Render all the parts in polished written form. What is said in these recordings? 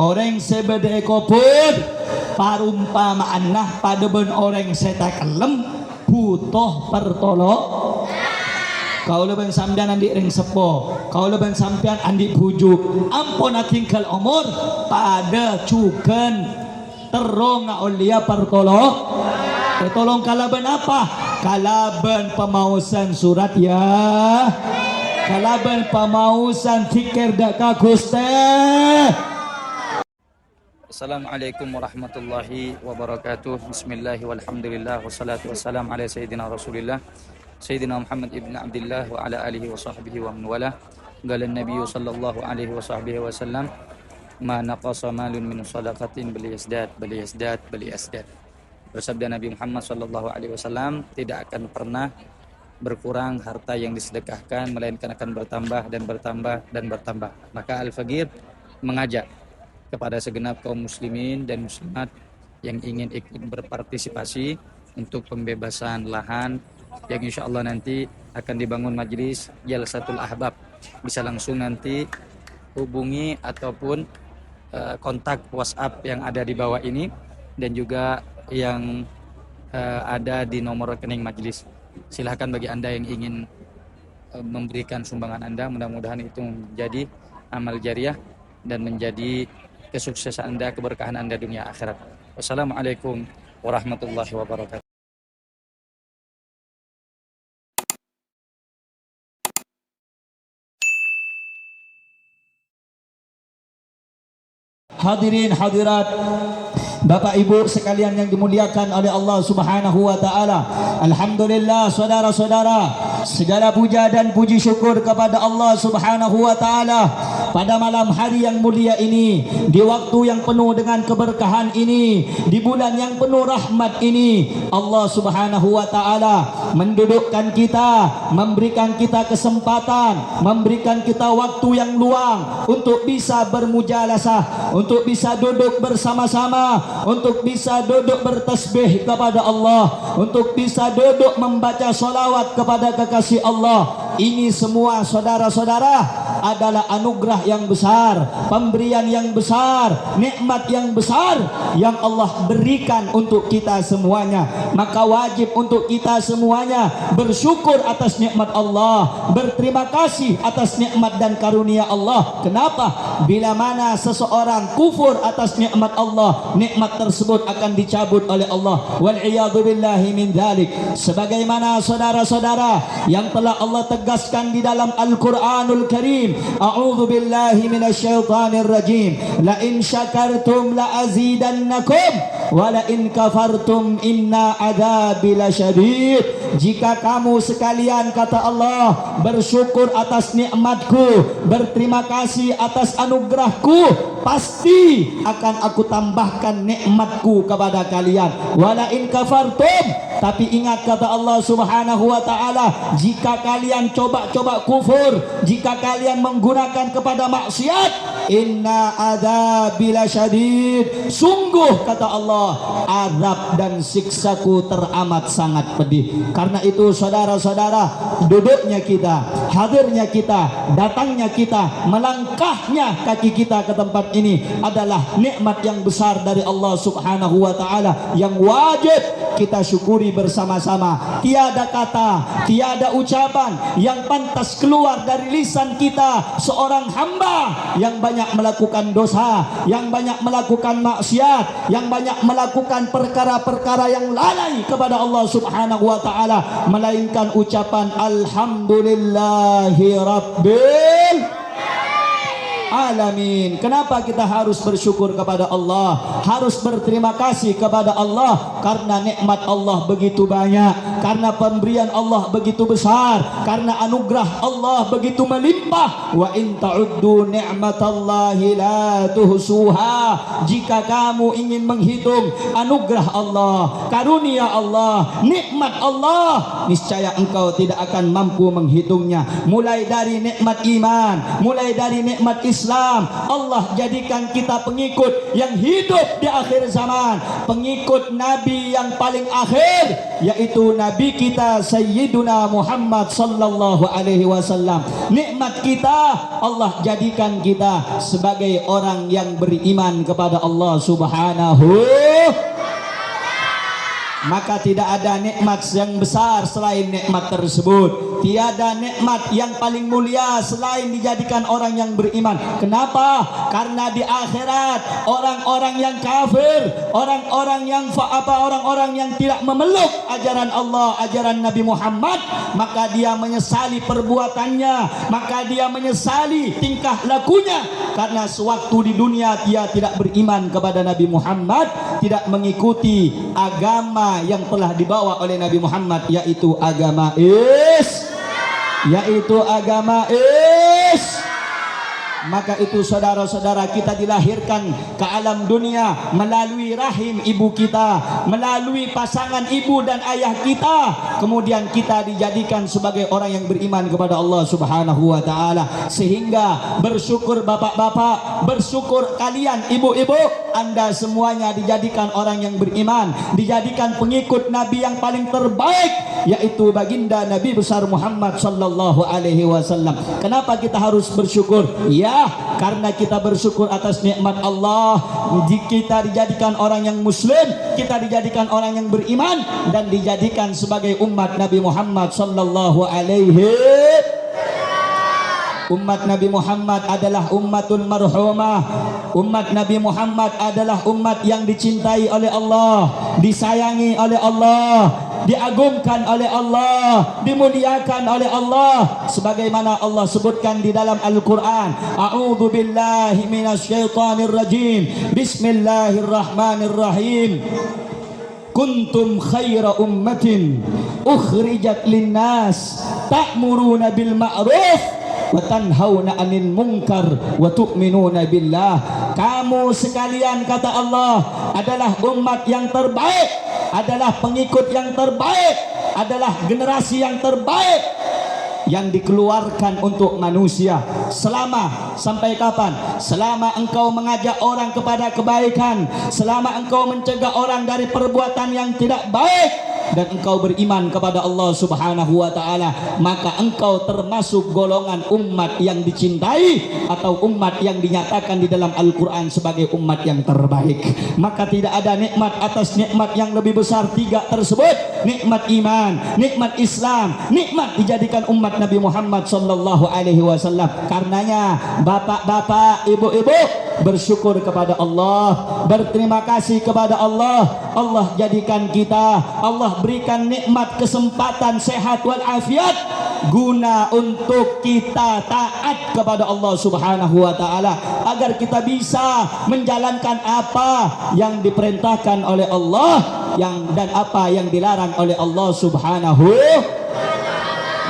orang sebede kopun parumpamaan nah pada ben orang seta kelem butuh pertolong. Kau lebih sampean andi ring sepo, kau lebih sampean andi bujuk, ampun tinggal umur pada cuken terong aulia pertolong. Tolong kalaban apa? Kalaban pemausan surat ya. Kalaban pemausan fikir dak kagus teh. Assalamualaikum warahmatullahi wabarakatuh. Bismillah walhamdulillah wassalatu wassalam ala sayyidina Rasulillah Sayyidina Muhammad ibn Abdullah wa ala alihi wa sahbihi wa man wala. Qala an-nabiy sallallahu alaihi wa sahbihi wasallam ma naqasa malun min shadaqatin bal yazdad. Bersabda Nabi Muhammad sallallahu alaihi wasallam, tidak akan pernah berkurang harta yang disedekahkan, melainkan akan bertambah dan bertambah dan bertambah. Maka Al-Faqir mengajak kepada segenap kaum muslimin dan muslimat yang ingin ikut berpartisipasi untuk pembebasan lahan yang insya Allah nanti akan dibangun majelis Jalsatul Ahbab. Bisa langsung nanti hubungi ataupun kontak WhatsApp yang ada di bawah ini dan juga yang ada di nomor rekening majelis. Silahkan bagi Anda yang ingin memberikan sumbangan Anda, mudah-mudahan itu menjadi amal jariah dan menjadi kesuksesan Anda, keberkahan Anda dunia akhirat. Wassalamualaikum warahmatullahi wabarakatuh. Hadirin hadirat, Bapak Ibu sekalian yang dimuliakan oleh Allah Subhanahu wa taala. Alhamdulillah saudara-saudara, segala puja dan puji syukur kepada Allah Subhanahu wa taala pada malam hari yang mulia ini, di waktu yang penuh dengan keberkahan ini, di bulan yang penuh rahmat ini. Allah Subhanahu wa taala mendudukkan kita, memberikan kita kesempatan, memberikan kita waktu yang luang untuk bisa bermujalasah, untuk bisa duduk bersama-sama, untuk bisa duduk bertasbih kepada Allah, untuk bisa duduk membaca salawat kepada kekasih Allah. Ini semua saudara-saudara adalah anugerah yang besar, pemberian yang besar, nikmat yang besar yang Allah berikan untuk kita semuanya. Maka wajib untuk kita semuanya bersyukur atas nikmat Allah, berterima kasih atas nikmat dan karunia Allah. Kenapa? Bila mana seseorang kufur atas nikmat Allah, nikmat tersebut akan dicabut oleh Allah. Wal iyadu billahi min dzalik. Sebagaimana saudara-saudara yang telah Allah tegaskan di dalam Al-Qur'anul Karim, a'udzu billahi minasyaitonir rajim, la in syakartum la azidannakum wa la in kafartum inna adzabi lasyadid. Jika kamu sekalian, kata Allah, bersyukur atas nikmatku, berterima kasih atas anugerahku, pasti akan aku tambahkan nikmatku kepada kalian. Wala in kafartum, tapi ingat kata Allah Subhanahu wa taala, jika kalian coba-coba kufur, jika kalian menggunakan kepada maksiat, inna adzabi lasyadid, sungguh kata Allah, azab dan siksaku teramat sangat pedih. Karena itu saudara-saudara, duduknya kita, hadirnya kita, datangnya kita, melangkahnya kaki kita ke tempat ini adalah nikmat yang besar dari Allah Subhanahu wa taala yang wajib kita syukuri bersama-sama. Tiada kata, tiada ucapan yang pantas keluar dari lisan kita seorang hamba yang banyak melakukan dosa, yang banyak melakukan maksiat, yang banyak melakukan perkara-perkara yang lalai kepada Allah Subhanahu wa taala, melainkan ucapan alhamdulillahi rabbil alamin. Kenapa kita harus bersyukur kepada Allah, harus berterima kasih kepada Allah? Karena nikmat Allah begitu banyak, karena pemberian Allah begitu besar, karena anugerah Allah begitu melimpah. Wa in ta'uddu ni'matallahi la tuhsuha. Jika kamu ingin menghitung anugerah Allah, karunia Allah, nikmat Allah, niscaya engkau tidak akan mampu menghitungnya. Mulai dari nikmat iman, mulai dari nikmat Islam, Islam. Allah jadikan kita pengikut yang hidup di akhir zaman, pengikut Nabi yang paling akhir, yaitu Nabi kita Sayyiduna Muhammad sallallahu alaihi wasallam. Nikmat kita, Allah jadikan kita sebagai orang yang beriman kepada Allah Subhanahu. Maka tidak ada nikmat yang besar selain nikmat tersebut. Tiada nikmat yang paling mulia selain dijadikan orang yang beriman. Kenapa? Karena di akhirat orang-orang yang kafir, orang-orang yang tidak memeluk ajaran Allah, ajaran Nabi Muhammad, maka dia menyesali perbuatannya, maka dia menyesali tingkah lakunya, karena sewaktu di dunia dia tidak beriman kepada Nabi Muhammad, tidak mengikuti agama yang telah dibawa oleh Nabi Muhammad, yaitu agama Maka itu saudara-saudara, kita dilahirkan ke alam dunia melalui rahim ibu kita, melalui pasangan ibu dan ayah kita. Kemudian kita dijadikan sebagai orang yang beriman kepada Allah Subhanahu wa taala. Sehingga bersyukur bapak-bapak, bersyukur kalian ibu-ibu, Anda semuanya dijadikan orang yang beriman, dijadikan pengikut Nabi yang paling terbaik, yaitu baginda Nabi besar Muhammad sallallahu alaihi wasallam. Kenapa kita harus bersyukur? Ya, karena kita bersyukur atas nikmat Allah. Kita dijadikan orang yang muslim, kita dijadikan orang yang beriman, dan dijadikan sebagai umat Nabi Muhammad sallallahu alaihi. Umat Nabi Muhammad adalah ummatul marhumah. Umat Nabi Muhammad adalah umat yang dicintai oleh Allah, disayangi oleh Allah, diagungkan oleh Allah, dimuliakan oleh Allah, sebagaimana Allah sebutkan di dalam Al-Quran. A'udzu billahi minasyaitonir rajim. Bismillahirrahmanirrahim. Kuntum khaira ummatin ukhrijat linnas ta'muruna bil ma'ruf wa tanhauna 'anil munkar wa tu'minuna billah. Kamu sekalian, kata Allah, adalah umat yang terbaik, adalah pengikut yang terbaik, adalah generasi yang terbaik yang dikeluarkan untuk manusia. Selama sampai kapan? Selama engkau mengajak orang kepada kebaikan, selama engkau mencegah orang dari perbuatan yang tidak baik, dan engkau beriman kepada Allah Subhanahu wa taala, maka engkau termasuk golongan umat yang dicintai, atau umat yang dinyatakan di dalam Al-Quran sebagai umat yang terbaik. Maka tidak ada nikmat atas nikmat yang lebih besar tiga tersebut: nikmat iman, nikmat Islam, nikmat dijadikan umat Nabi Muhammad sallallahu alaihi wasallam. Karenanya bapak-bapak, ibu-ibu, bersyukur kepada Allah, berterima kasih kepada Allah. Allah jadikan kita, Allah berikan nikmat kesempatan sehat walafiat guna untuk kita taat kepada Allah Subhanahu wa taala, agar kita bisa menjalankan apa yang diperintahkan oleh Allah dan apa yang dilarang oleh Allah Subhanahu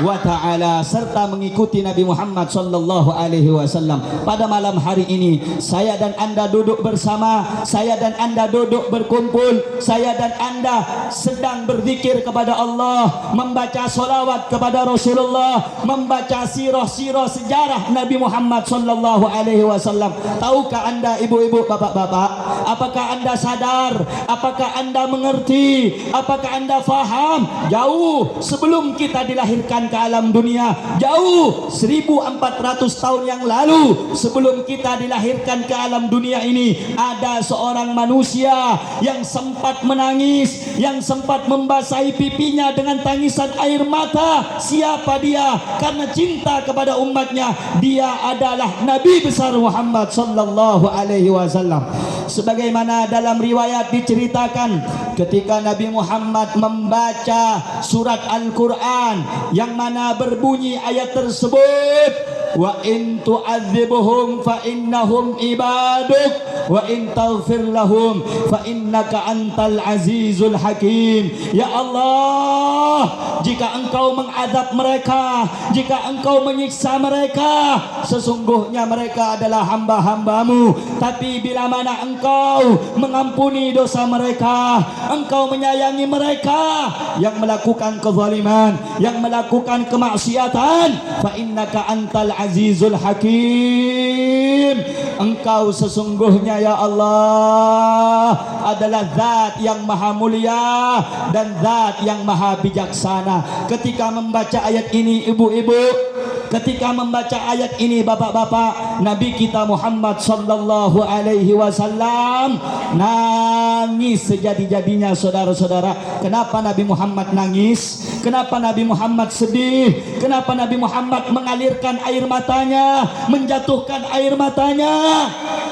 wa ta'ala, serta mengikuti Nabi Muhammad sallallahu alaihi wasallam. Pada malam hari ini saya dan Anda duduk bersama, saya dan Anda duduk berkumpul, saya dan Anda sedang berzikir kepada Allah, membaca solawat kepada Rasulullah, membaca sirah-sirah sejarah Nabi Muhammad sallallahu alaihi wasallam. Tahukah Anda, ibu-ibu, bapak-bapak, apakah Anda sadar, apakah Anda mengerti, apakah Anda faham, jauh sebelum kita dilahirkan ke alam dunia, jauh 1400 tahun yang lalu sebelum kita dilahirkan ke alam dunia ini, ada seorang manusia yang sempat menangis, yang sempat membasahi pipinya dengan tangisan air mata. Siapa dia? Karena cinta kepada umatnya. Dia adalah Nabi besar Muhammad sallallahu alaihi wasallam. Sebagaimana dalam riwayat diceritakan, ketika Nabi Muhammad membaca surat Al-Quran yang mana berbunyi ayat tersebut, wa in tu'adzibuhum fa innahum ibaduk wa in taghfir lahum fa innaka antal azizul hakim. Ya Allah, jika engkau mengadab mereka, jika engkau menyiksa mereka, sesungguhnya mereka adalah hamba-hambamu. Tapi bila mana engkau mengampuni dosa mereka, engkau menyayangi mereka yang melakukan kezaliman, yang melakukan kemaksiatan, fa innaka antal azizul hakim. Engkau sesungguhnya ya Allah adalah zat yang maha mulia dan zat yang maha bijaksana. Ketika membaca ayat ini ibu-ibu, ketika membaca ayat ini bapak-bapak, Nabi kita Muhammad sallallahu alaihi wasallam nangis sejadi-jadinya saudara-saudara. Kenapa Nabi Muhammad nangis? Kenapa Nabi Muhammad sedih? Kenapa Nabi Muhammad mengalirkan air matanya, menjatuhkan air matanya?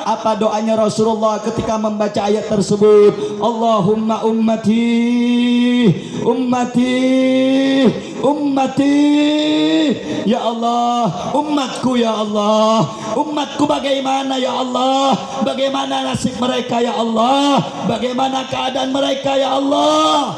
Apa doanya Rasulullah ketika membaca ayat tersebut? Allahumma ummati, ummati, ummati. Ya Allah, umatku ya Allah, umatku bagaimana ya Allah? Bagaimana nasib mereka ya Allah? Bagaimana keadaan mereka ya Allah?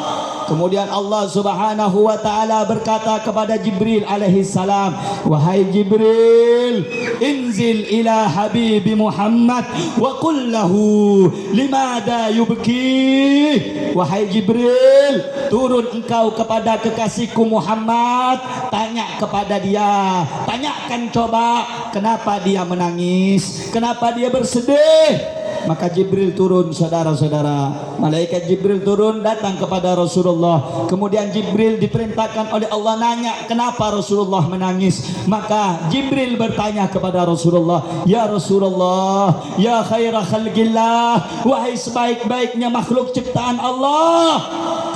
Kemudian Allah Subhanahu wa taala berkata kepada Jibril alaihi salam, wahai Jibril, inzil ila habibi Muhammad wa qul lahu limada yubki. Wahai Jibril, turun engkau kepada kekasihku Muhammad, tanya kepada dia, tanyakan coba kenapa dia menangis, kenapa dia bersedih. Maka Jibril turun saudara-saudara, malaikat Jibril turun datang kepada Rasulullah. Kemudian Jibril diperintahkan oleh Allah nanya kenapa Rasulullah menangis. Maka Jibril bertanya kepada Rasulullah, ya Rasulullah, ya khaira khalqillah, wahai sebaik-baiknya makhluk ciptaan Allah,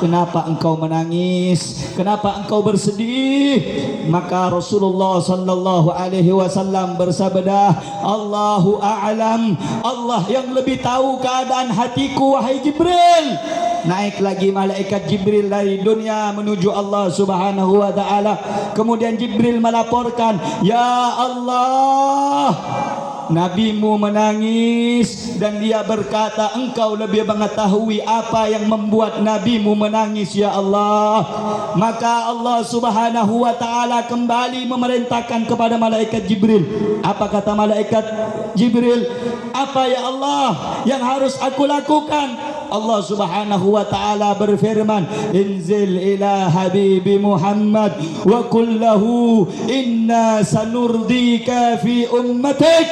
kenapa engkau menangis? Kenapa engkau bersedih? Maka Rasulullah sallallahu alaihi wasallam bersabda, Allahu a'lam, Allah yang lebih tahu keadaan hatiku wahai Jibril. Naik lagi malaikat Jibril dari dunia menuju Allah Subhanahu wa taala. Kemudian Jibril melaporkan, ya Allah, nabimu menangis dan dia berkata engkau lebih mengetahui apa yang membuat nabimu menangis ya Allah. Maka Allah Subhanahu wa taala kembali memerintahkan kepada malaikat Jibril. Apa kata malaikat Jibril? Apa ya Allah yang harus aku lakukan? Allah Subhanahu wa taala berfirman, inzil ila habibi Muhammad wa qul lahu inna sanurdika fi ummatik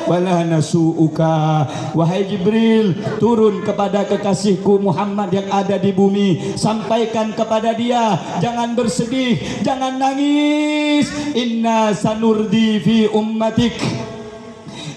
wala nasu'uka. Wahai Jibril, turun kepada kekasihku Muhammad yang ada di bumi, sampaikan kepada dia, jangan bersedih, jangan nangis. Inna sanurdi fi ummatik,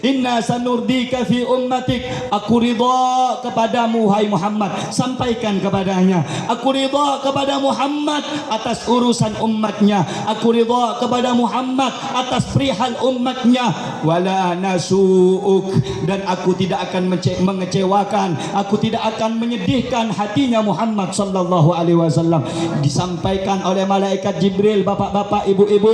inna sanurdika fi ummatik. Aku ridha kepadamu hai Muhammad, sampaikan kepadanya, aku ridha kepada Muhammad atas urusan umatnya, aku ridha kepada Muhammad atas perihal umatnya. Wala nasu'uk, dan aku tidak akan mengecewakan, aku tidak akan menyedihkan hatinya Muhammad sallallahu alaihi wasallam. Disampaikan oleh malaikat Jibril, bapak-bapak, ibu-ibu,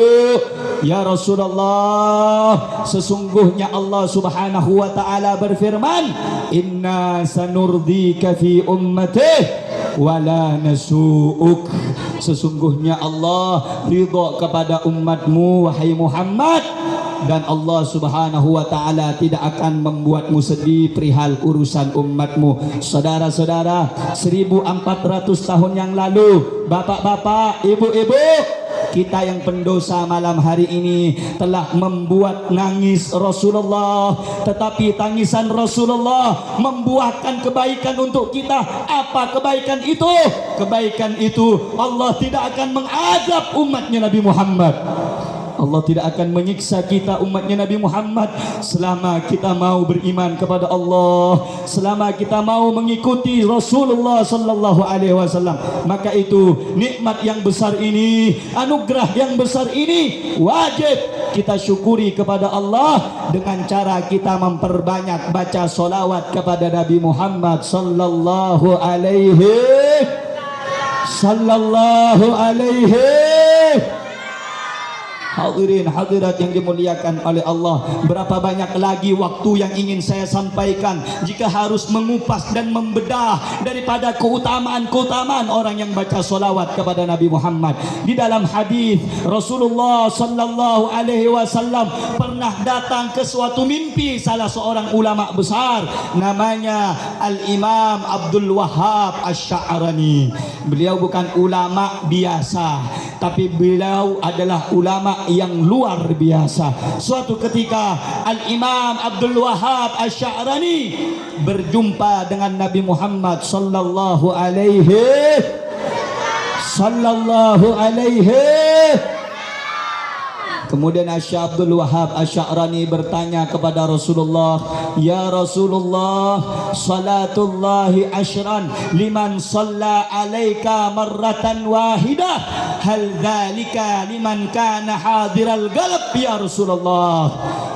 ya Rasulullah, sesungguhnya Allah Subhanahu wa taala berfirman, inna sanurdika fi ummati wala nasu'uk. Sesungguhnya Allah ridha kepada umatmu wahai Muhammad, dan Allah Subhanahu wa taala tidak akan membuatmu sedih perihal urusan umatmu. Saudara-saudara, 1400 tahun yang lalu, bapak-bapak, ibu-ibu, kita yang pendosa malam hari ini telah membuat nangis Rasulullah, tetapi tangisan Rasulullah membuahkan kebaikan untuk kita. Apa kebaikan itu? Kebaikan itu Allah tidak akan mengazab umatnya Nabi Muhammad. Allah tidak akan menyiksa kita umatnya Nabi Muhammad selama kita mau beriman kepada Allah, selama kita mau mengikuti Rasulullah sallallahu alaihi wasallam. Maka itu nikmat yang besar ini, anugerah yang besar ini wajib kita syukuri kepada Allah dengan cara kita memperbanyak baca solawat kepada Nabi Muhammad sallallahu alaihi Hadirin hadirat yang dimuliakan oleh Allah, berapa banyak lagi waktu yang ingin saya sampaikan jika harus mengupas dan membedah daripada keutamaan-keutamaan orang yang baca solawat kepada Nabi Muhammad. Di dalam hadis Rasulullah sallallahu alaihi wasallam pernah datang ke suatu mimpi salah seorang ulama besar namanya Al-Imam Abdul Wahhab Asy-Sya'rani. Beliau bukan ulama biasa, tapi beliau adalah ulama yang luar biasa. Suatu ketika Al-Imam Abdul Wahhab Asy-Sya'rani berjumpa dengan Nabi Muhammad sallallahu alaihi Kemudian Syekh Abdul Wahhab Asy-Sya'rani bertanya kepada Rasulullah, "Ya Rasulullah, salatullahi asyran liman shalla alaika marratan wahidah, hal dzalika liman kana hadiral galab ya Rasulullah?"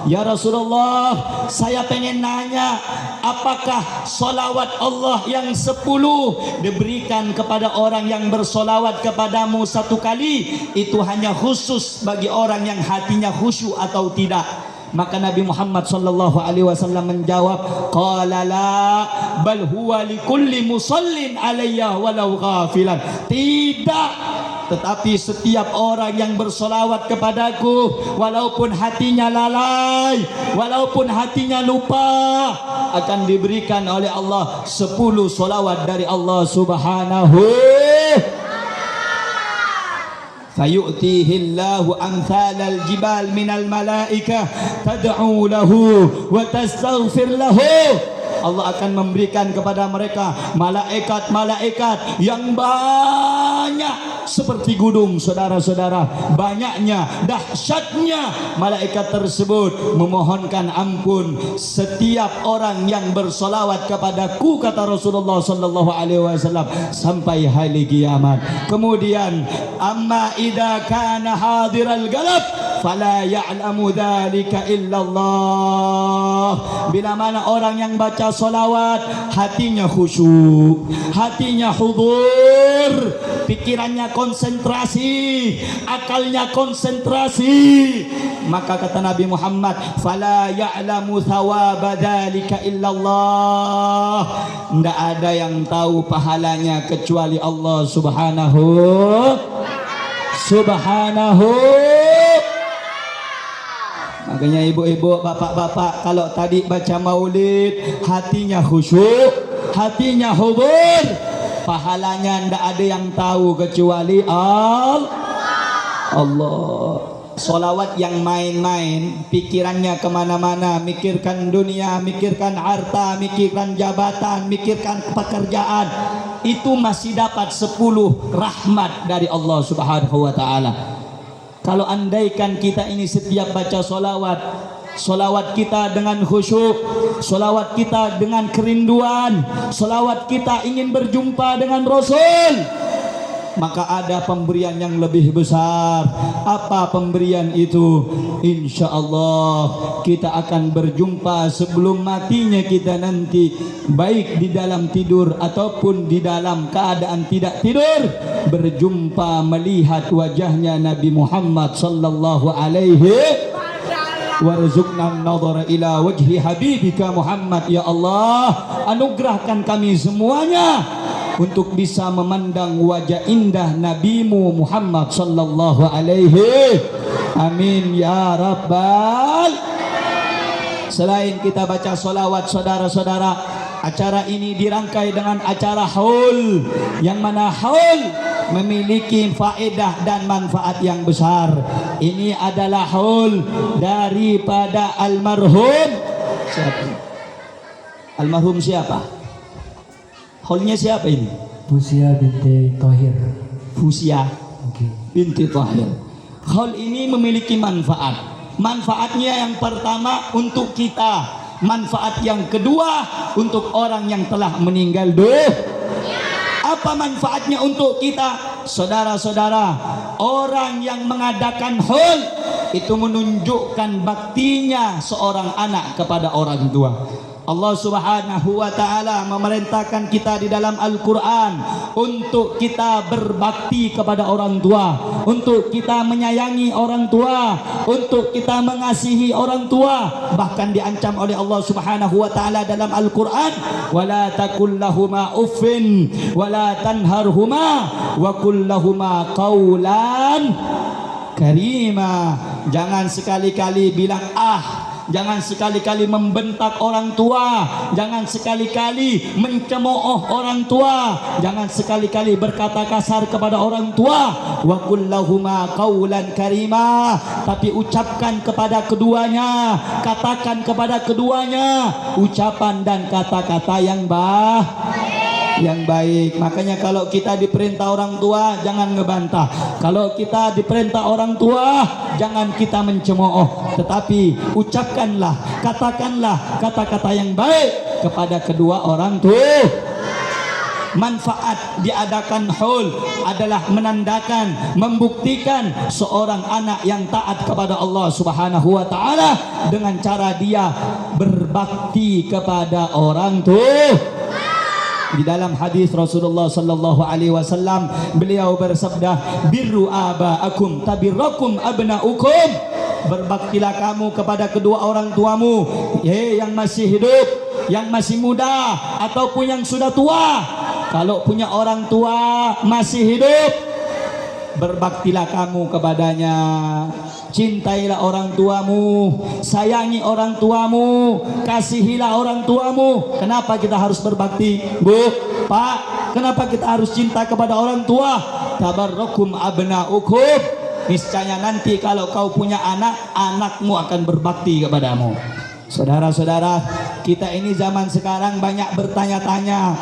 Ya Rasulullah, saya pengen nanya, apakah solawat Allah yang 10 diberikan kepada orang yang bersolawat kepadamu 1 kali itu hanya khusus bagi orang yang hatinya khusyuk atau tidak? Maka Nabi Muhammad sallallahu alaihi wasallam menjawab, qala la bal huwa likulli musallin alayya walau ghafilan. Tidak, tetapi setiap orang yang bersolawat kepadaku, walaupun hatinya lalai, walaupun hatinya lupa, akan diberikan oleh Allah 10 solawat dari Allah subhanahu. Fayu'tihi Allahu amthalal jibal minal malaikah tad'u lahu wa tastaghfir lahu. Allah akan memberikan kepada mereka malaikat-malaikat yang banyak seperti gunung, saudara-saudara. Banyaknya, dahsyatnya malaikat tersebut memohonkan ampun setiap orang yang bersolawat kepadaku, kata Rasulullah sallallahu alaihi wasallam, sampai hari kiamat. Kemudian amma idza kana hadiral galab fala ya'lamu dzalika illallah. Bila mana orang yang baca solawat hatinya khusyuk, hatinya hudur, pikirannya konsentrasi, akalnya konsentrasi, maka kata Nabi Muhammad, fala ya'lamu thawaba dzalika illallah. Tidak ada yang tahu pahalanya kecuali Allah subhanahu. Makanya ibu-ibu, bapak-bapak, kalau tadi baca maulid hatinya khusyuk, hatinya hudur, pahalanya tidak ada yang tahu kecuali Allah. Solawat yang main-main, pikirannya kemana-mana, mikirkan dunia, mikirkan harta, mikirkan jabatan, mikirkan pekerjaan, itu masih dapat 10 rahmat dari Allah subhanahu wa ta'ala. Kalau andaikan kita ini setiap baca solawat, solawat kita dengan khusyuk, solawat kita dengan kerinduan, solawat kita ingin berjumpa dengan Rasul, maka ada pemberian yang lebih besar. Apa pemberian itu? Insya Allah kita akan berjumpa sebelum matinya kita nanti, baik di dalam tidur ataupun di dalam keadaan tidak tidur, berjumpa melihat wajahnya Nabi Muhammad sallallahu alaihi warzuqna an-nadhara ila wajhi habibika Muhammad. Ya Allah, anugerahkan kami semuanya untuk bisa memandang wajah indah Nabimu Muhammad sallallahu alaihi. Amin ya rabbal. Selain kita baca solawat, saudara-saudara, acara ini dirangkai dengan acara haul, yang mana haul memiliki faedah dan manfaat yang besar. Ini adalah haul daripada almarhum. Siapa? Almarhum siapa? Haulnya siapa ini? Fusia binti Thohir. Fusia binti Thohir. Haul ini memiliki manfaat. Manfaatnya yang pertama untuk kita, manfaat yang kedua untuk orang yang telah meninggal dunia. Apa manfaatnya untuk kita? Saudara-saudara, orang yang mengadakan haul itu menunjukkan baktinya seorang anak kepada orang tua. Allah subhanahu wa ta'ala memerintahkan kita di dalam Al-Quran untuk kita berbakti kepada orang tua, untuk kita menyayangi orang tua, untuk kita mengasihi orang tua. Bahkan diancam oleh Allah subhanahu wa ta'ala dalam Al-Quran, wala takul lahuma uffin wala tanharhuma wa kul lahuma qawlan karima. Jangan sekali-kali bilang Jangan sekali-kali membentak orang tua, jangan sekali-kali mencemooh orang tua, jangan sekali-kali berkata kasar kepada orang tua. Wa qul lahuma qaulan karima, tapi ucapkan kepada keduanya, katakan kepada keduanya ucapan dan kata-kata yang baik. Makanya kalau kita diperintah orang tua jangan ngebantah, kalau kita diperintah orang tua jangan kita mencemooh, tetapi ucapkanlah, katakanlah kata-kata yang baik kepada kedua orang tua. Manfaat diadakan haul adalah menandakan, membuktikan seorang anak yang taat kepada Allah Subhanahu wa taala dengan cara dia berbakti kepada orang tua. Di dalam hadis Rasulullah sallallahu alaihi wasallam, beliau bersabda, birru abaakum tabirrakum abnaukum. Berbaktilah kamu kepada kedua orang tuamu, yang masih hidup, yang masih muda ataupun yang sudah tua. Kalau punya orang tua masih hidup, berbaktilah kamu kepadanya. Cintailah orang tuamu, sayangi orang tuamu, kasihilah orang tuamu. Kenapa kita harus berbakti, Bu, Pak? Kenapa kita harus cinta kepada orang tua? Tabarrakum abnaukum. Niscaya nanti kalau kau punya anak, anakmu akan berbakti kepadamu. Saudara-saudara, kita ini zaman sekarang banyak bertanya-tanya,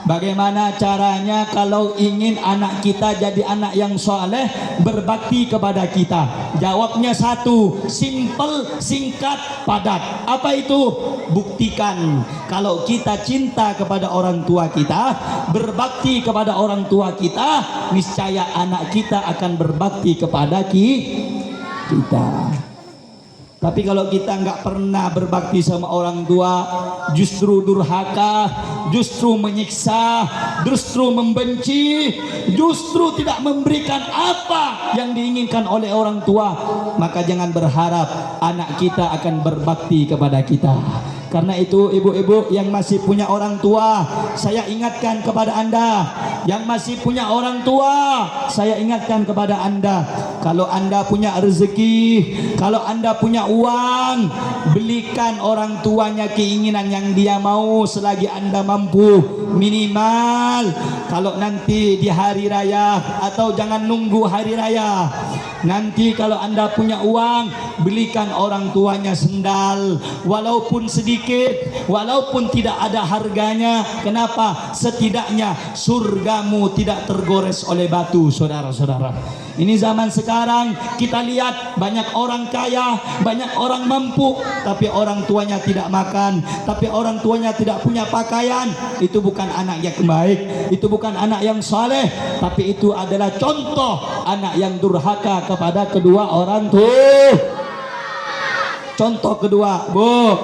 bagaimana caranya kalau ingin anak kita jadi anak yang soleh, berbakti kepada kita? Jawabnya satu, simple, singkat, padat. Apa itu? Buktikan kalau kita cinta kepada orang tua kita, berbakti kepada orang tua kita, niscaya anak kita akan berbakti kepada kita. Tapi kalau kita nggak pernah berbakti sama orang tua, justru durhaka, justru menyiksa, justru membenci, justru tidak memberikan apa yang diinginkan oleh orang tua, maka jangan berharap anak kita akan berbakti kepada kita. Karena itu ibu-ibu yang masih punya orang tua, saya ingatkan kepada Anda. Yang masih punya orang tua, saya ingatkan kepada Anda. Kalau Anda punya rezeki, kalau Anda punya uang, belikan orang tuanya keinginan yang dia mau selagi Anda mampu. Minimal kalau nanti di hari raya, atau jangan nunggu hari raya, nanti kalau Anda punya uang, belikan orang tuanya sendal, walaupun sedikit, walaupun tidak ada harganya. Kenapa? Setidaknya surgamu tidak tergores oleh batu. Saudara-saudara, ini zaman sekarang kita lihat banyak orang kaya, banyak orang mampu, tapi orang tuanya tidak makan, tapi orang tuanya tidak punya pakaian. Itu bukan anak yang baik, itu bukan anak yang saleh, tapi itu adalah contoh anak yang durhaka kepada kedua orang tua. Contoh kedua, Bu,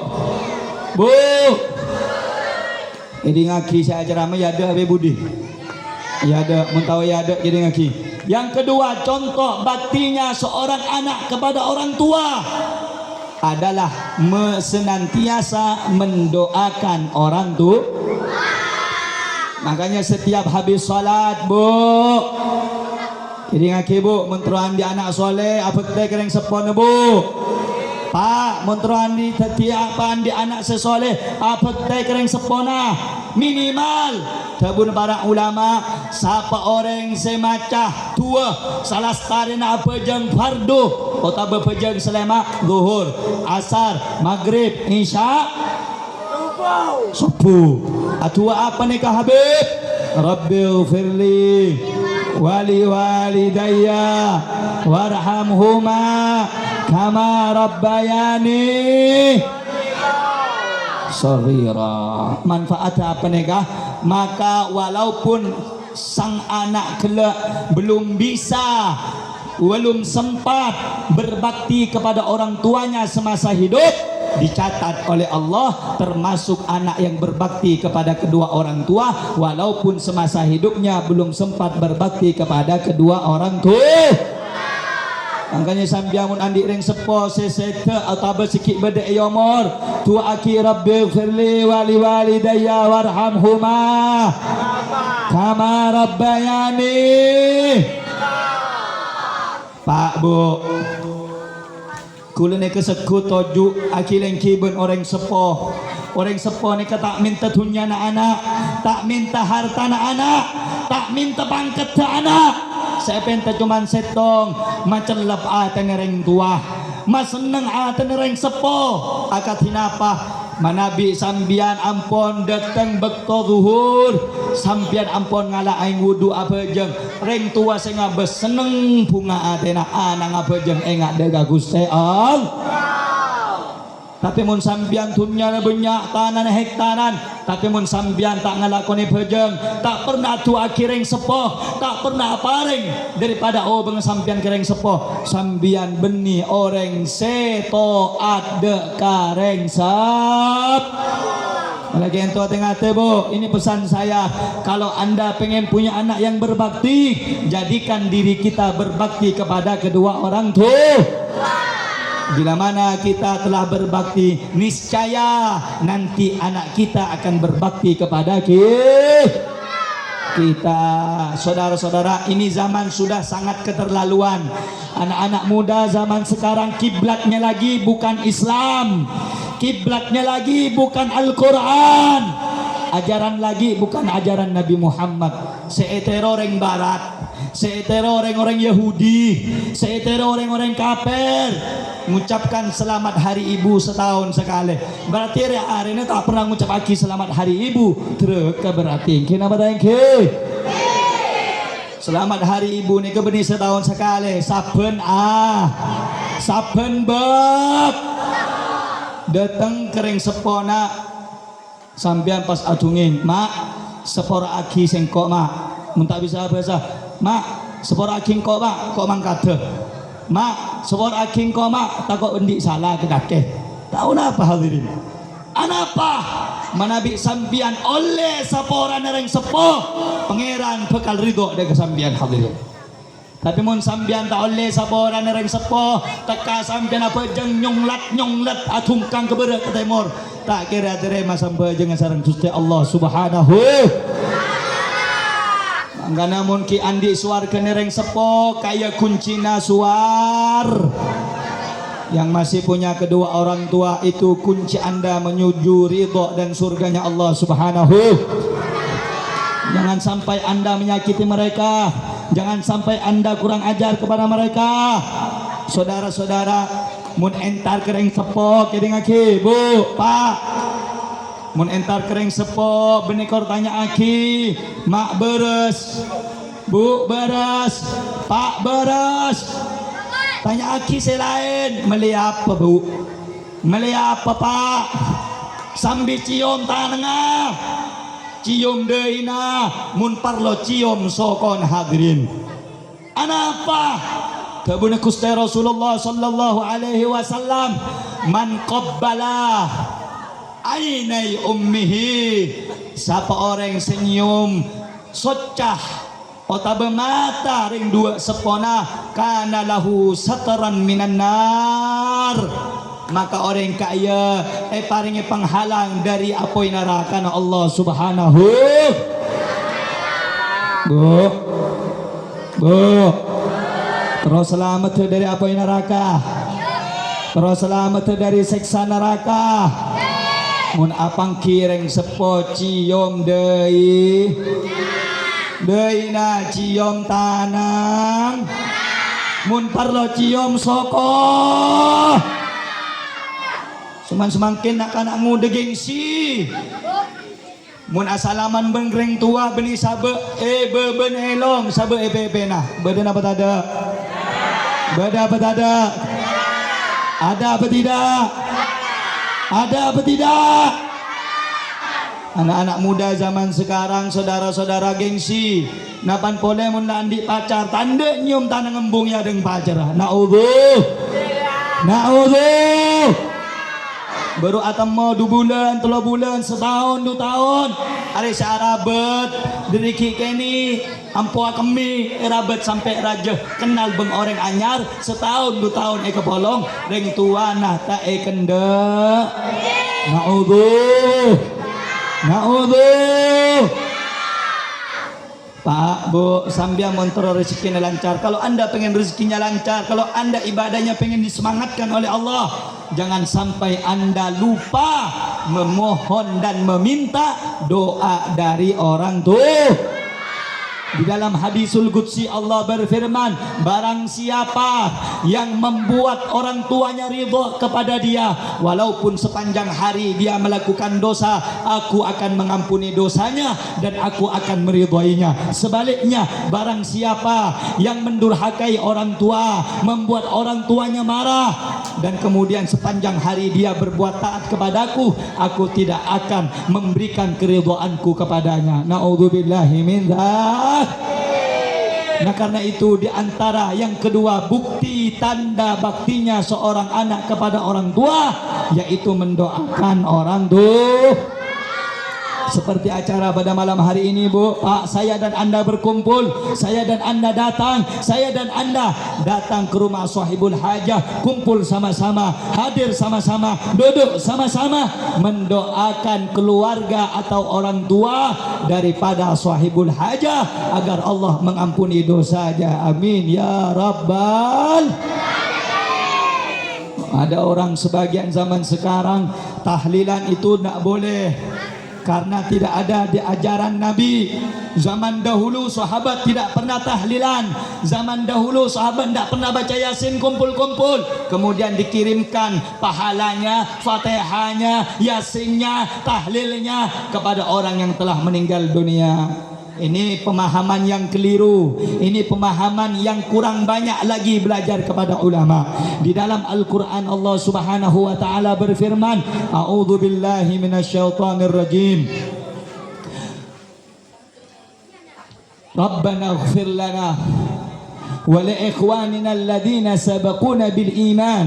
ini ngaki saya ceramah ya ada Abe Budi, ya ada muntawa ya ada jadi ngaki. Yang kedua, contoh baktinya seorang anak kepada orang tua adalah senantiasa mendoakan orang tua. Makanya setiap habis salat, Bu, jadi ngaki Bu, menteruan di anak soleh, apa kita kereng sepon Bu? Pak, menteruan di setiap di anak sesoleh, apa kita kereng sepona? Minimal tabun para ulama, siapa orang semacah tua salah starina apa jeng fardu atau bepejeng selema zuhur, asar, maghrib, isya, subuh. Atua apa nih kah Habib? Rabbighfirli wali walidayya warhamhuma kama rabbayani shaghira. Manfaatnya apa nih kah? Maka walaupun sang anak kelak belum bisa, belum sempat berbakti kepada orang tuanya semasa hidup, dicatat oleh Allah termasuk anak yang berbakti kepada kedua orang tua walaupun semasa hidupnya belum sempat berbakti kepada kedua orang tua. Makanya sambiamun andi ring sepo sesete atau bersikit beda yomor tua aki rabbighfirli wali walidayya warhamhuma kama rabbayani. Pak, Bu, Kula ni kesekut tojuk akileng kibun orang sepo. Orang sepo ni tak minta dunia na anak, tak minta harta na anak, tak minta pangkat na anak. Saya minta cuman setong macam lap atan orang tua. Mas seneng atan orang sepo. Akat hinapa manabi sambian ampon datang bekto zuhur, sambian ampon ngala aing wudu apa jeng reng tua senga beseneng bunga atena anang apa jeng enggak dega Gusti Allah. Tapi mun sambian dunya banyak tanan hektaran, tapi mun sambian tak ngalakoni pejeng, tak pernah tu akireng sepoh, tak pernah paring daripada bang sambian kereng sepoh, sambian beni orang seto ade kareng sap. Lagi yang tua tengah bu, ini pesan saya, kalau anda pengen punya anak yang berbakti, jadikan diri kita berbakti kepada kedua orang tua. Bila mana kita telah berbakti, niscaya nanti anak kita akan berbakti kepada kita. Saudara-saudara, ini zaman sudah sangat keterlaluan. Anak-anak muda zaman sekarang kiblatnya lagi bukan Islam, kiblatnya lagi bukan Al-Quran, ajaran lagi bukan ajaran Nabi Muhammad. Seetero orang barat, seetero orang-orang Yahudi, seetero orang-orang kafir mengucapkan selamat hari ibu setahun sekali. Berarti hari ini tak pernah mengucap lagi selamat hari ibu. Terus berarti kenapa dah ke? Selamat hari ibu ni kebeni setahun sekali. Saben saben bab datang kering sepona sampean pas adungin, mak sepora aki sengkok mak. Mun tak bisa bahasa, mak sepora aki kok mak kok mangkade. Mak, sebor aking ko mak, takut endik salah ke kakek. Tahu apa hadirin? Anapa? Manabi sambian oleh sapora nereng sepo, pangeran bekal ridho de kesambian hadirin. Tapi mun sambian tak oleh sapora nereng sepo, teka sambian apa jeng nyonglat atungkang keberat ke timur. Tak kira terima sampai jeung sareng Gusti Allah Subhanahu. Angga namun ki andi suar kenereng sepo kaya kuncina suar. Yang masih punya kedua orang tua itu kunci anda menuju ridho dan surganya Allah Subhanahu. Jangan sampai anda menyakiti mereka, jangan sampai anda kurang ajar kepada mereka. Saudara-saudara, mun entar kereng sepo keding aki bu pak, mun entar kereng sepo benikor tanya aki, mak beres, bu beres, pak beres. Tanya aki selain meli apa bu, meli apa pak, sambil cium tanengah, cium deina, mun parlo cium sokon hadirin. Anapa? Kabuna Gusti Rasulullah sallallahu alaihi wasallam, man qabbala ainai ummihi, siapa orang senyum socah otabe mata ring dua sepona kana lahu sataran minan nar, maka orang kaya paringi penghalang dari apoi neraka Allah Subhanahu. Bu terus selamat dari apoi neraka, terus selamat dari siksa neraka. Mun apang kireng sepo cium deui, deuna cium tanang, mun parlo cium soko. Semakin nak anak muda gengsi. Mun asalaman bengreng tua beli sabe beben elong sabe nah badan apa tada? Beda apa tada? Ada apa tidak? Ada apa tidak? Anak-anak muda zaman sekarang, saudara-saudara gengsi, napan pole mun andi pacar tanda nyium tanah ngembung ya deng pacar. Naudzuh. Baru atam mau 2 bulan, 3 bulan, setahun, 2 tahun. Hari syarabet, deriki keni, ampo kemi, rabet sampai raja kenal beng orang anyar, setahun, 2 tahun kepolong, reng tua nah tak kende. Naudzuh. Pak, Bu, sambil montoro rezekinya lancar. Kalau Anda pengen rezekinya lancar, kalau Anda ibadahnya pengen disemangatkan oleh Allah, jangan sampai Anda lupa memohon dan meminta doa dari orang tua. Di dalam hadisul qudsi Allah berfirman, barang siapa yang membuat orang tuanya ridha kepada dia, walaupun sepanjang hari dia melakukan dosa, aku akan mengampuni dosanya dan aku akan meridhoinya. Sebaliknya, barang siapa yang mendurhakai orang tua, membuat orang tuanya marah, dan kemudian sepanjang hari dia berbuat taat kepadaku, aku tidak akan memberikan keridhaanku kepadanya. Na'udzubillahi min dzalik. Nah, karena itu di antara yang kedua bukti tanda baktinya seorang anak kepada orang tua, yaitu mendoakan orang tua. Seperti acara pada malam hari ini, Bu, Pak, saya dan Anda berkumpul, saya dan Anda datang, saya dan Anda datang ke rumah sahibul hajah, kumpul sama-sama, hadir sama-sama, duduk sama-sama, mendoakan keluarga atau orang tua daripada sahibul hajah agar Allah mengampuni dosanya. Amin ya rabbal. Ada orang sebagian zaman sekarang tahlilan itu tidak boleh karena tidak ada di ajaran Nabi. Zaman dahulu sahabat tidak pernah tahlilan. Zaman dahulu sahabat tidak pernah baca Yasin kumpul-kumpul. Kemudian dikirimkan pahalanya, Fatihahnya, Yasinnya, tahlilnya kepada orang yang telah meninggal dunia. Ini pemahaman yang keliru. Ini pemahaman yang kurang banyak lagi belajar kepada ulama. Di dalam Al-Quran Allah Subhanahu wa ta'ala berfirman, A'udzu billahi minasyaitonir rajim. Rabbana ighfir lana wa li ikhwanina alladhina sabaquna bil iman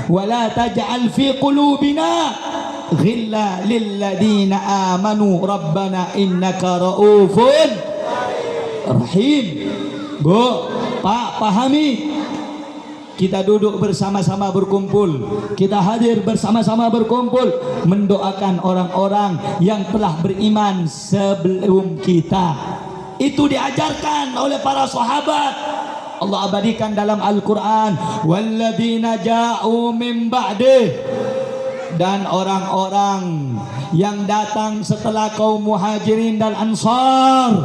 wa la taj'al fi qulubina ghilla lilladina amanu rabbana innaka raufun rahim. Bu, Pak, pahami. Kita duduk bersama-sama berkumpul, kita hadir bersama-sama berkumpul mendoakan orang-orang yang telah beriman sebelum kita. Itu diajarkan oleh para sahabat. Allah abadikan dalam Al-Quran, walladzina ja'u min ba'dih, dan orang-orang yang datang setelah kaum muhajirin dan ansar,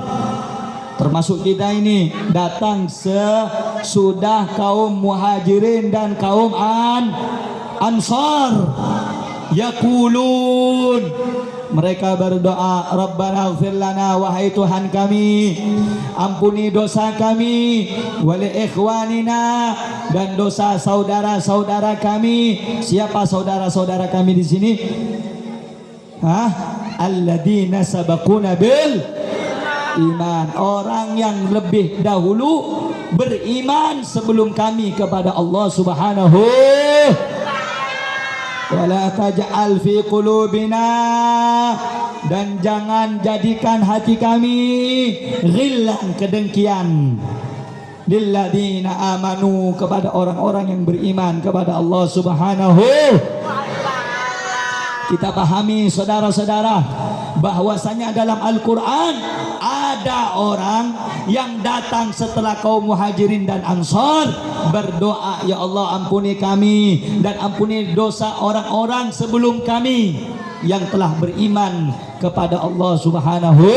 termasuk kita ini datang sesudah kaum muhajirin dan kaum ansar. Yaqulun, mereka berdoa, Rabbana ighfir lana, wahai Tuhan kami, ampuni dosa kami, wali ikhwanina, dan dosa saudara-saudara kami. Siapa saudara-saudara kami di sini? Alladzina sabaquna bil iman, orang yang lebih dahulu beriman sebelum kami kepada Allah Subhanahu. Wala taj'al fi qulubina, dan jangan jadikan hati kami ghillan, kedengkian, lilladzina amanu, kepada orang-orang yang beriman kepada Allah Subhanahu. Kita pahami saudara-saudara bahwasanya dalam Al-Quran ada orang yang datang setelah kaum muhajirin dan ansar berdoa, ya Allah ampuni kami dan ampuni dosa orang-orang sebelum kami yang telah beriman kepada Allah Subhanahu.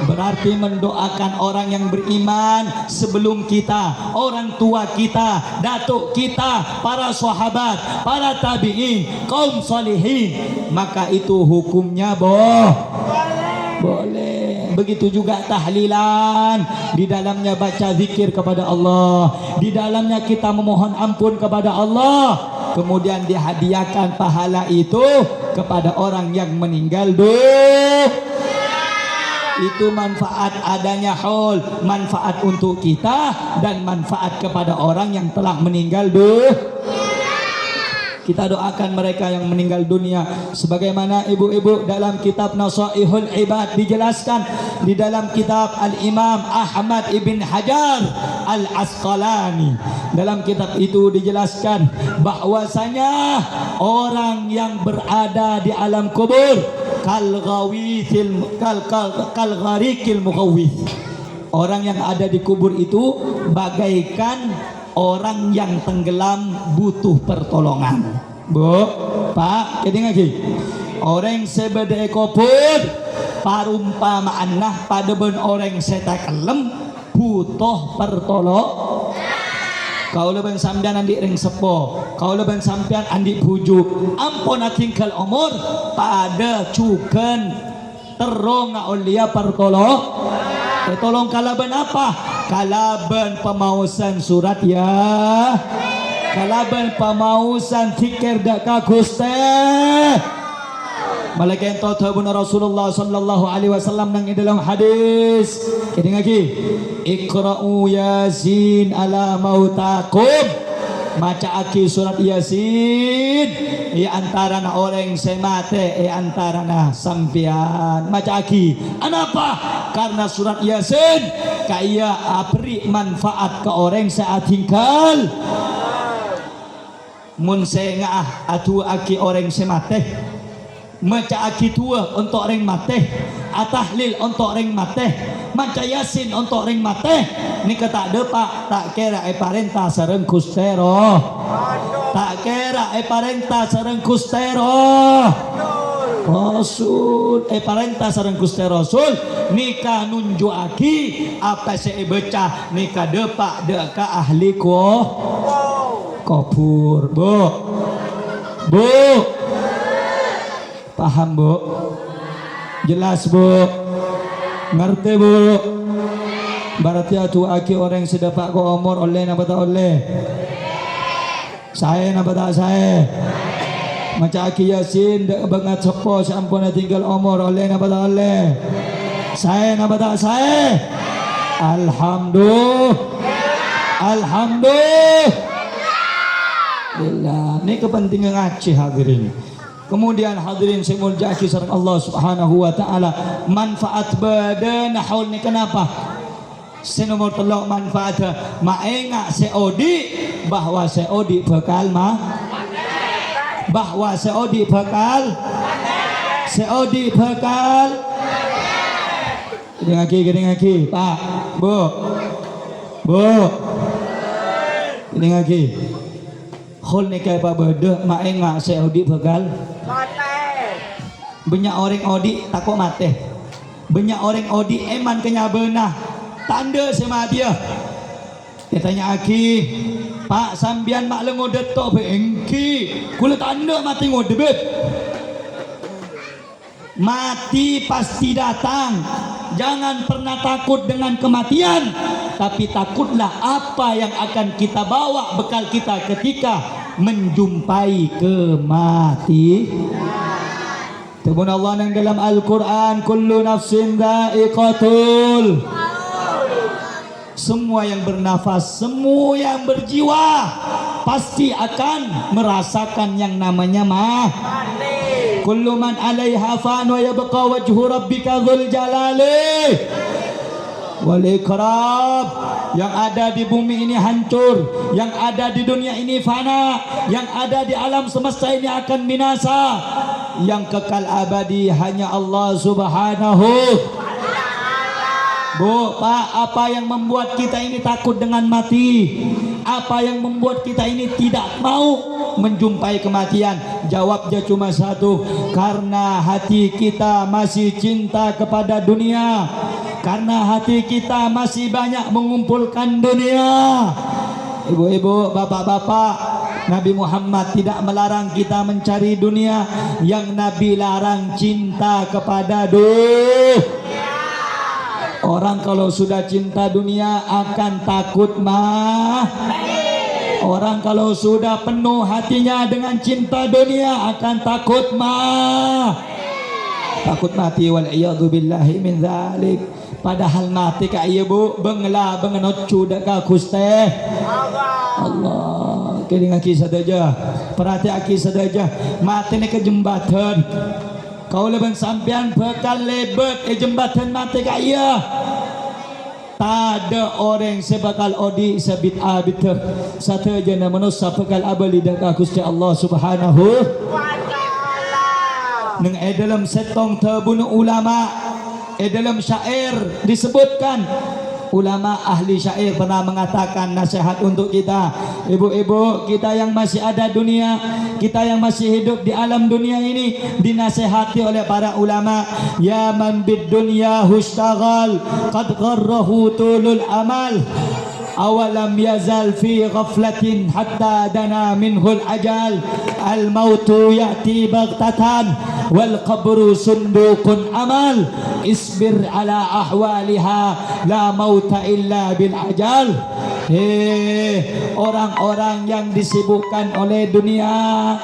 Berarti mendoakan orang yang beriman sebelum kita, orang tua kita, datuk kita, para sahabat, para tabi'in, kaum salihin, maka itu hukumnya boleh. Begitu juga tahlilan, di dalamnya baca zikir kepada Allah, di dalamnya kita memohon ampun kepada Allah, kemudian dihadiahkan pahala itu kepada orang yang meninggal dunia. Itu manfaat adanya haul, manfaat untuk kita dan manfaat kepada orang yang telah meninggal dunia. Kita doakan mereka yang meninggal dunia, sebagaimana ibu-ibu dalam kitab Nasaihul Ibad dijelaskan, di dalam kitab Al-Imam Ahmad Ibn Hajar Al-Asqalani, dalam kitab itu dijelaskan bahwasanya orang yang berada di alam kubur kal gharikil mughawwith. Orang yang ada di kubur itu bagaikan orang yang tenggelam butuh pertolongan. Bu, Pak, keding lagi. Orang sebede kubur parumpamaan nah pada ben orang setakelem butuh pertolongan. Kau lebih sampean andi ring sepo, kau lebih sampean andi bujuk. Ampun tinggal umur pada cuken terong aulia pertolong. Tolong kalaban apa? Kalaban pemausan surat ya. Kalaban pemausan zikir dak Gusti. Malaikat tatabun Rasulullah sallallahu alaihi wasallam nang dalam hadis. Keding lagi. Iqra'u Yasin ala mautakum. Maca aki surat Yasin. Antara na orang semate antara na sampian. Maca aki. Kenapa? Karena surat Yasin kaya beri manfaat ke orang saat tinggal. Mun sengah atu aki orang semate. Maca aki tua untuk orang mati, atahlil untuk orang mati, maca Yasin untuk orang mati. Ni kata ada pak, tak kira parenta sareng kustero, tak kira parenta sareng kustero. Rasul parenta sareng kustero Rasul nikah nunjuk aki apa saya baca nikah depak deka ahli kubur. Bu paham bu? Jelas bu? Ngerti bu? Berarti atu aki orang sedapak ko umur oleh napa tak oleh? Saya napa tak saya? Maca aki Yasin dak banget sepo sampun tinggal umur oleh napa tak oleh? Saya napa tak saya? Alhamdulillah. Ini kepentingan ngaji hadirin. Kemudian hadirin saya muljaki sareng Allah Subhanahu wa taala, manfaat badan haul ni kenapa? Senomor telok manfaat maenga seodi bahwa seodi bekal bahwa seodi bekal gini lagi Pak Bu gini lagi hol ni kaya pa beda maenga seodi bekal banyak orang odi takut mati. Banyak orang odi eman kenya benah. Tanda sama dia. Dia tanya aki, Pak sambian mak lengo detok be engki. Kula tanda mati ngodebet. Mati pasti datang. Jangan pernah takut dengan kematian, tapi takutlah apa yang akan kita bawa bekal kita ketika menjumpai kematian. Tebun Allah yang dalam Al-Quran, kullu nafsin dha'iqatul. Semua yang bernafas, semua yang berjiwa pasti akan merasakan yang namanya mati. Kullu man 'alaiha fan wa yabqa wajhu rabbika dzul jalali wal ikram. Yang ada di bumi ini hancur, yang ada di dunia ini fana, yang ada di alam semesta ini akan binasa. Yang kekal abadi hanya Allah Subhanahu. Bu, Pak, apa yang membuat kita ini takut dengan mati? Apa yang membuat kita ini tidak mau menjumpai kematian? Jawabnya cuma satu, karena hati kita masih cinta kepada dunia. Karena hati kita masih banyak mengumpulkan dunia. Ibu-ibu, bapak-bapak, Nabi Muhammad tidak melarang kita mencari dunia. Yang Nabi larang cinta kepada dunia. Orang kalau sudah cinta dunia akan takut Orang kalau sudah penuh hatinya dengan cinta dunia akan takut takut mati wal-iyadhu billahi min dzalik. Padahal mati ka iya bu bengla bengenoccu dak ka Gusti Allah. Kini ngaki saja, perhati aki saja. Mati ni ke jembatan. Kau lebih sampean bekal lebet jembatan mati ka iya. Tak ada orang sebakal odi sabit abit. Satu jana manusia bekal abali dak ka Gusti Allah Subhanahu. Neng dalam setong terbunuh ulama dalam syair disebutkan, ulama ahli syair pernah mengatakan nasihat untuk kita, ibu-ibu kita yang masih ada dunia, kita yang masih hidup di alam dunia ini, dinasihati oleh para ulama, ya man bid dunya hustaghal qad gharrahu tulul amal awalam yazal fi ghaflatin hatta dana minhul ajal al mautu ya'ti baghtatan wal qabru sundukun amal isbir ala ahwaliha la mauta illa bil ajal. Orang-orang yang disibukkan oleh dunia,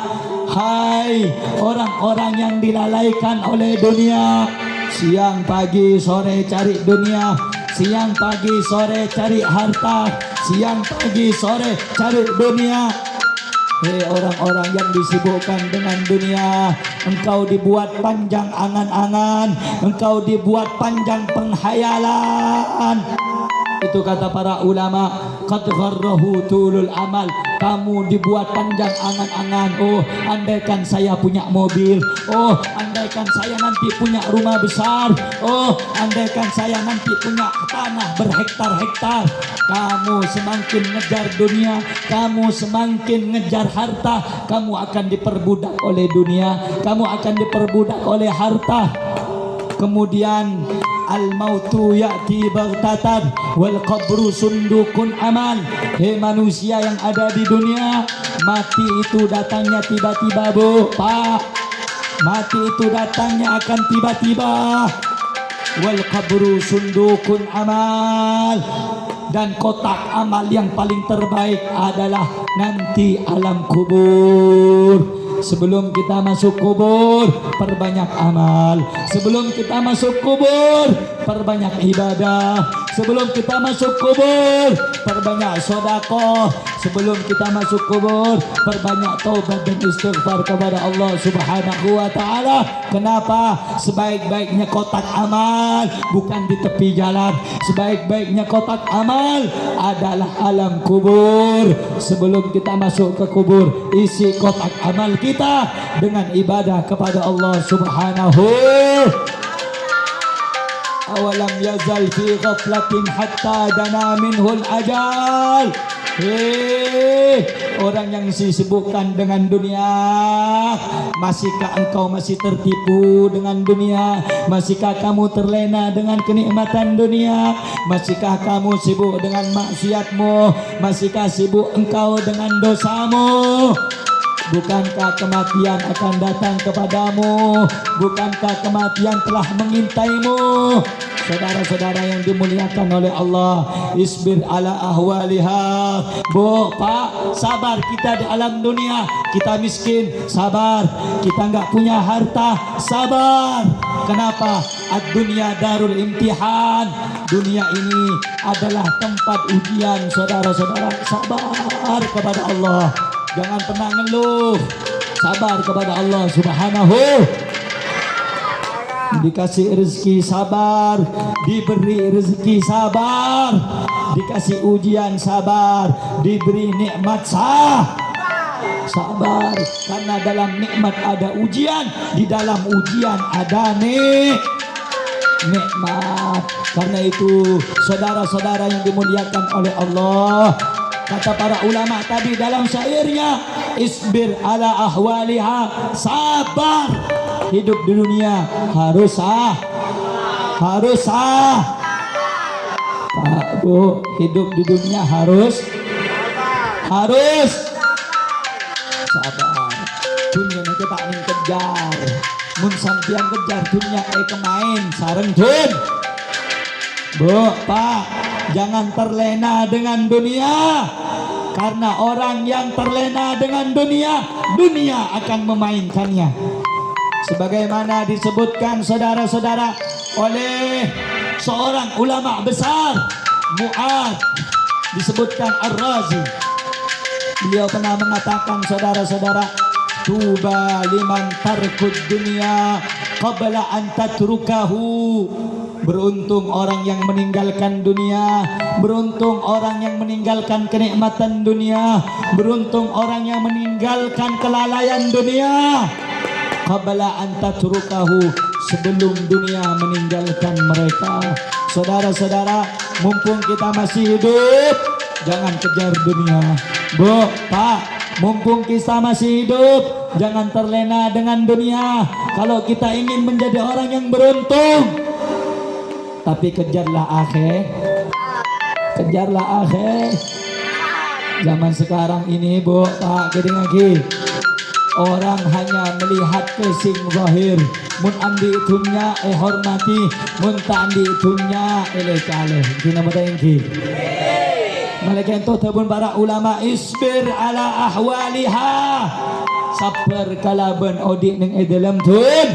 hai orang-orang yang dilalaikan oleh dunia, siang pagi sore cari dunia, siang pagi sore cari harta, siang pagi sore cari dunia. Orang-orang yang disibukkan dengan dunia, engkau dibuat panjang angan-angan, engkau dibuat panjang penghayalan. Itu kata para ulama, qad gharrahu tulul amal, kamu dibuat panjang angan-angan. Oh, andaikan saya punya mobil, oh andaikan saya nanti punya rumah besar, oh andaikan saya nanti punya tanah berhektar-hektar. Kamu semakin ngejar dunia, kamu semakin ngejar harta, kamu akan diperbudak oleh dunia, kamu akan diperbudak oleh harta. Kemudian al-mautu ya'ti baghtatan wal qabru sundukun amal. Manusia yang ada di dunia, mati itu datangnya tiba-tiba, Bu, Pak. Mati itu datangnya akan tiba-tiba. Wal qabru sundukun amal, dan kotak amal yang paling terbaik adalah nanti alam kubur. Sebelum kita masuk kubur, perbanyak amal. Sebelum kita masuk kubur, perbanyak ibadah. Sebelum kita masuk kubur, perbanyak sedekah. Sebelum kita masuk kubur, perbanyak taubat dan istighfar kepada Allah Subhanahu wa taala. Kenapa? Sebaik-baiknya kotak amal bukan di tepi jalan. Sebaik-baiknya kotak amal adalah alam kubur. Sebelum kita masuk ke kubur, isi kotak amal kita dengan ibadah kepada Allah Subhanahu. Awalam yazal fi ghaflatin hatta dana minhul ajal. Orang yang disibukkan dengan dunia, masihkah engkau masih tertipu dengan dunia? Masihkah kamu terlena dengan kenikmatan dunia? Masihkah kamu sibuk dengan maksiatmu? Masihkah sibuk engkau dengan dosamu? Bukankah kematian akan datang kepadamu? Bukankah kematian telah mengintaimu? Saudara-saudara yang dimuliakan oleh Allah, isbir ala ahwaliha. Bu, Pak, sabar kita di alam dunia. Kita miskin, sabar. Kita nggak punya harta, sabar. Kenapa? Ad-dunya darul imtihan. Dunia ini adalah tempat ujian, saudara-saudara. Sabar kepada Allah. Jangan pernah ngeluh. Sabar kepada Allah Subhanahu. Dikasih rezeki sabar, diberi rezeki sabar, dikasih ujian sabar, diberi nikmat sabar. Karena dalam nikmat ada ujian, di dalam ujian ada nikmat. Karena itu saudara-saudara yang dimuliakan oleh Allah, kata para ulama tadi dalam syairnya, isbir ala ahwaliha, sabar. Hidup di dunia harus Pak, Bu, hidup di dunia harus sabar. Dunia ini kita ingin kejar, mun sampian kejar dunia kemain sareng dun. Bu, Pak, jangan terlena dengan dunia. Karena orang yang terlena dengan dunia, dunia akan memainkannya. Sebagaimana disebutkan saudara-saudara oleh seorang ulama besar, Mu'ad, disebutkan Ar-Razi. Beliau pernah mengatakan, saudara-saudara, tuba liman tarkud dunia qabla an tatrukahu. Beruntung orang yang meninggalkan dunia, beruntung orang yang meninggalkan kenikmatan dunia, beruntung orang yang meninggalkan kelalaian dunia. qabla an tatrukahu, sebelum dunia meninggalkan mereka. Saudara-saudara, mumpung kita masih hidup, jangan kejar dunia. Bu, Pak, mumpung kita masih hidup, jangan terlena dengan dunia. Kalau kita ingin menjadi orang yang beruntung, tapi kejarlah akhir. Kejarlah akhir. Zaman sekarang ini, Bu, Pak, gede lagi. Orang hanya melihat ke sing zahir. Mun andi itunya hormati, mun tak andi itunya caleh. Kina matayin ki. Malaikat itu tabun para ulama isbir ala ahwaliha. Sabar kalaban odi ning dalam tun.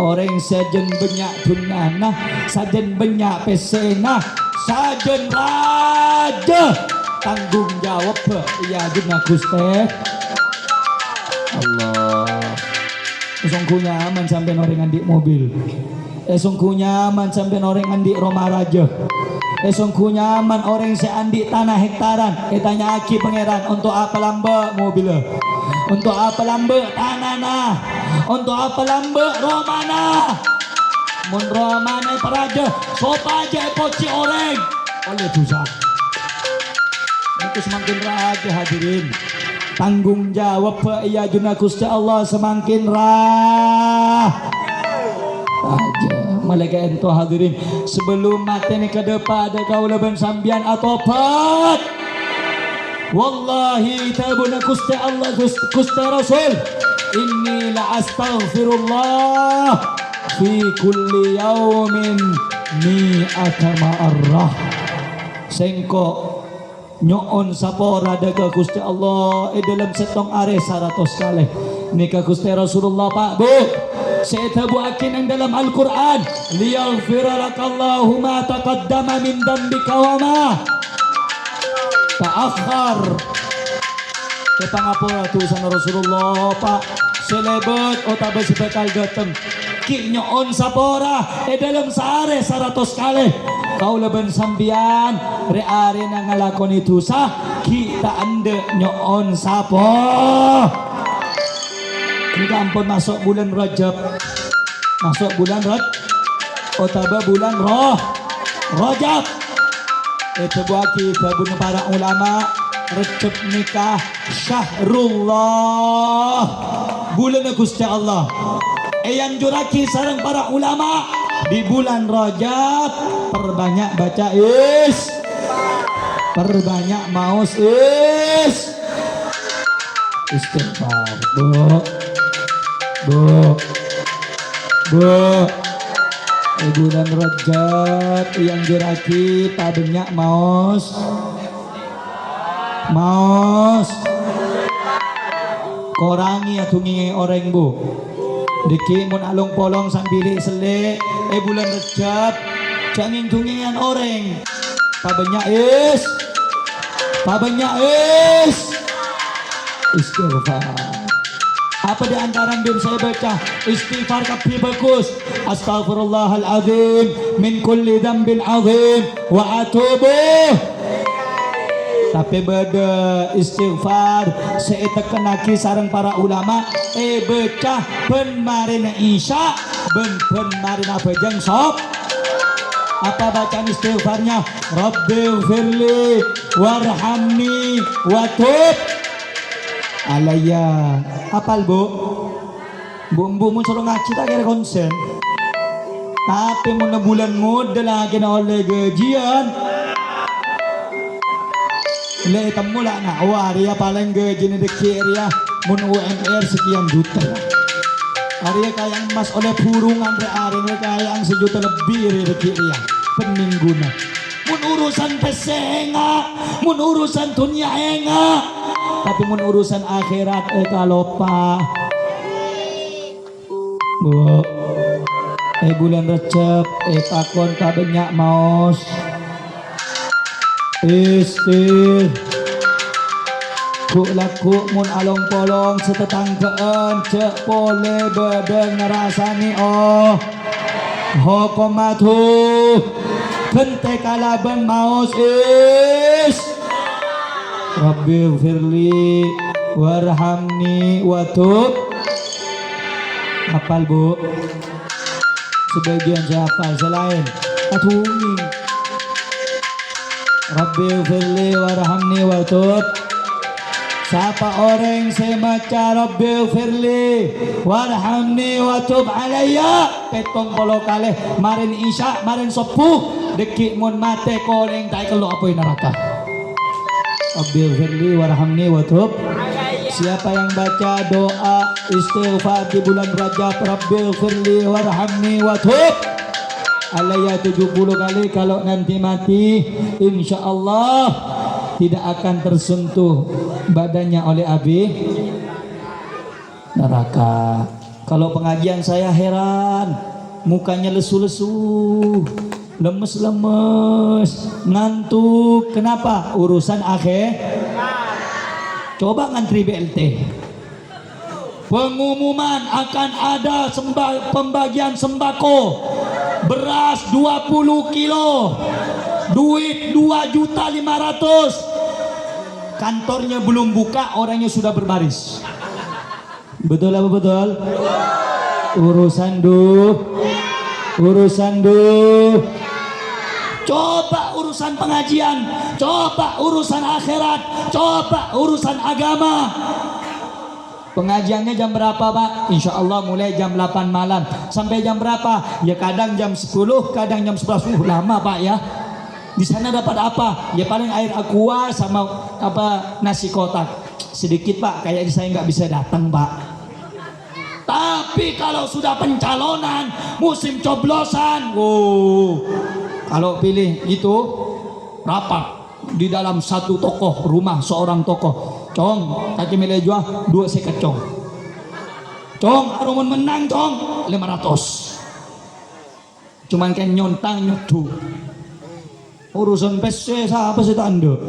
Orang sajen banyak tunana, sajen banyak pesena, sajen raja. Tanggung jawab ya guna Gusti Allah. Sungguh nyaman sampai orang ngandik mobil. Sungguh nyaman sampai orang ngandik rumah raja. Sungguh nyaman orang seandik tanah hektaran. Tanya aki pangeran, untuk apa lamba mobil? Untuk apa lamba tanah? Untuk apa lamba romana? Mun romana peraja, sopa aja poci orang oleh dosa. Itu semakin raja hadirin. Tanggung jawab ya juna Gusti Allah semakin raja. Malaikat itu hadirin, sebelum mati ni ke depan ada kau leban sambian atau pat. Wallahi tabuna Gusti Allah Gusti Rasul. Inni la astaghfirullah fi kulli yaumin mi'ata ma'arrah. Sengko nyoon sapora daga Gusti Allah dalam setong are 100 kali. Nika Gusti Rasulullah Pak Bu, saya tabuakin yang dalam Al-Quran, liyaghfira lakallahu ma taqaddama min dambika wa ma ta'akhkhar. Kepangapura tulisan Rasulullah Pak, selebet otabe sebekal dateng ki nyoon sapora dalam sehari 100 kali. Kau leben sambian re-are na ngalakon itu sah kita ande nyoon sapo. Ini ampun masuk bulan Rajab, masuk bulan otaba bulan Rajab. Itu buat kita bunuh para ulama Rajab nikah syahrullah, bulan Gusti Allah. Yang juraki sarang para ulama di bulan Rajab, perbanyak baca perbanyak maus istighfar. Bu bulan Rajab yang juraki perbanyak maus korangi atungi orang Bu. Diki mun alung polong sambili sele bulan Rajab jangan tungingan orang pabanyak istighfar. Apa di antara yang saya baca istighfar kapi bagus, astaghfirullahaladzim min kulli dzambin azim wa atubu. Tapi beda istighfar saya tekenaki sarang para ulama baca ben marina isya ben marina bejeng sop. Apa bacaan istighfarnya? Rabbighfirli warhamni wa tub alayya. Apal Bu? Bu mun suruh ngaji tak kira konsen. Tapi mun bulan model lagi na oleh gajian. Le temu lah nak waria paling gaji ni dekir ya mun UMR sekian juta. Hari kayang emas oleh burungan hari ini kayang sejuta lebih dekir ya peningguna. Mun urusan pesenga, mun urusan dunia enga, tapi mun urusan akhirat kalopa. Bu, bulan Rajab takon kabanyak maos. Ku laku mun along polong setetangkeun cek pole bedeng ngerasani hokomatu bente kalaban maos Rabbighfirli warhamni wa tub Hafal bu? Sebagian saya hafal, selain atungin. Rabbi firli warhamni wa tub. Siapa orang semaca Rabbi firli warhamni wa tub alayya 70 kali marin isya marin sepuh dekik mun mate koleng tak kelo apa neraka. Rabbi firli warhamni wa tub. Siapa yang baca doa istighfar di bulan Rajab Rabbi firli warhamni wa tub alayya 70 kali, kalau nanti mati insyaallah tidak akan tersentuh badannya oleh api neraka. Kalau pengajian saya heran, mukanya lesu-lesu, lemes-lemes, ngantuk. Kenapa? Urusan akhir. Coba ngantri BLT. Pengumuman akan ada pembagian sembako. Beras 20 kilo. Duit 2.500.000. Kantornya belum buka, orangnya sudah berbaris. Betul apa betul? Urusan coba urusan pengajian, coba urusan akhirat, coba urusan agama. Pengajiannya jam berapa Pak? Insya Allah mulai jam 8 malam. Sampai jam berapa? Ya kadang jam 10, kadang jam 11. Lama Pak ya. Di sana dapat apa? Ya paling air aqua sama apa nasi kotak. Sedikit Pak, kayaknya saya nggak bisa datang Pak. Tapi kalau sudah pencalonan, musim coblosan, kalau pilih itu rapat di dalam satu tokoh rumah seorang tokoh. Cong, kaki milih jual 2 seket cong. Cong, arumun menang cong 500. Cuman kan nyontang nyotu. Urusan PC siapa sih tanda?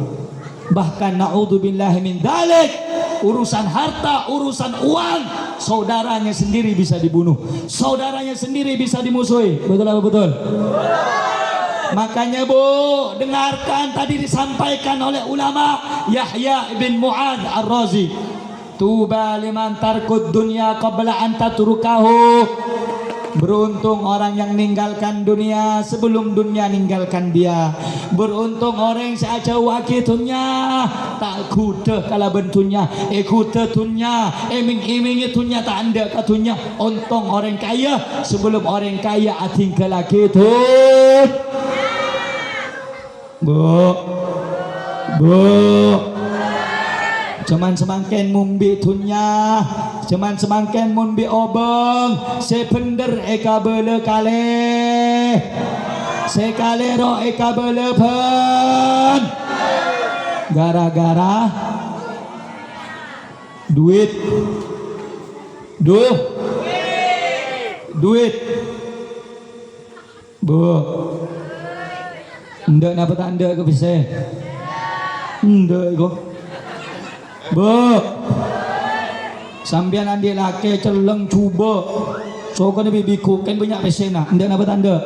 Bahkan naudzubillahi min dzalik, urusan harta, urusan uang, saudaranya sendiri bisa dibunuh, saudaranya sendiri bisa dimusuhi. Betul apa betul? Makanya Bu, dengarkan tadi disampaikan oleh ulama Yahya bin Mu'ad Ar-Razi. Tuba liman tarkud dunya qabla an tatrukahu. Beruntung orang yang ninggalkan dunia sebelum dunia ninggalkan dia. Beruntung orang yang seaja wakitunya tak kuda kala bentunya kuda tunya iming-iming itunya tak anda katunya. Untung orang kaya sebelum orang kaya atinggal lagi itu. Bu, cuman semakin mumbi tunya, cuman semakin mumbi obeng, sepender eka bele kale, sekale ro eka bele pen, gara-gara duit, bu. Ndak dapat anda ke bisa? Ndak kok. Bu. Sambian andi laki celeng cuba. So kan bibiku kan banyak pesena. Ndak dapat anda.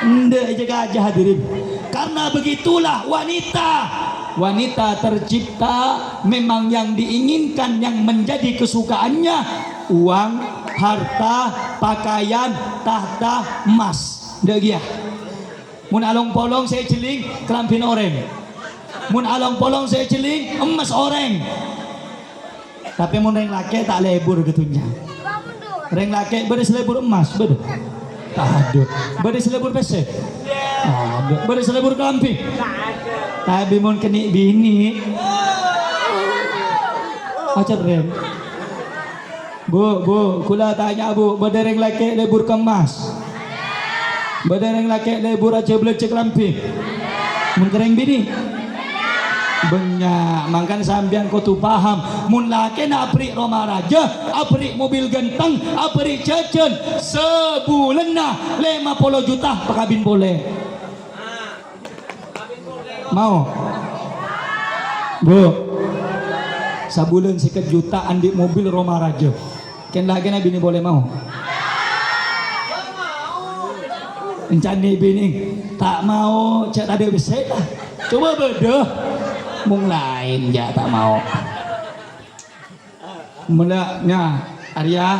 Ndak jaga aja hadirin. Karena begitulah wanita. Wanita tercipta memang yang diinginkan, yang menjadi kesukaannya uang, harta, pakaian, tahta, emas. Ndak dia. Mun along polong saya celing kelampin oreng. Mun along polong saya celing emas oreng. Tapi mun reng laki tak lebur gitunya. Reng laki beres lebur emas bedo. Tak ada. Beres lebur pesek. Ada. Beres lebur kelampin. Tapi mun keni bini. Acar reng. Bu, kula tanya bu, bereng laki lebur kemas. Badan yang laki lebur aja belecek lampi. Mengkereng bini. Banyak. Makan sambian kau tu paham. Mun laki nak aprik rumah raja, aprik mobil genteng, aprik jajan. Sebulan nah 50 juta pakabin boleh. Mau? Bu. Sebulan sekian juta andi mobil rumah raja. Ken lagi na bini boleh mau? Encani bini tak mau, cak ada bisa lah. Coba beda, mung lain ya tak mau. Mulanya Arya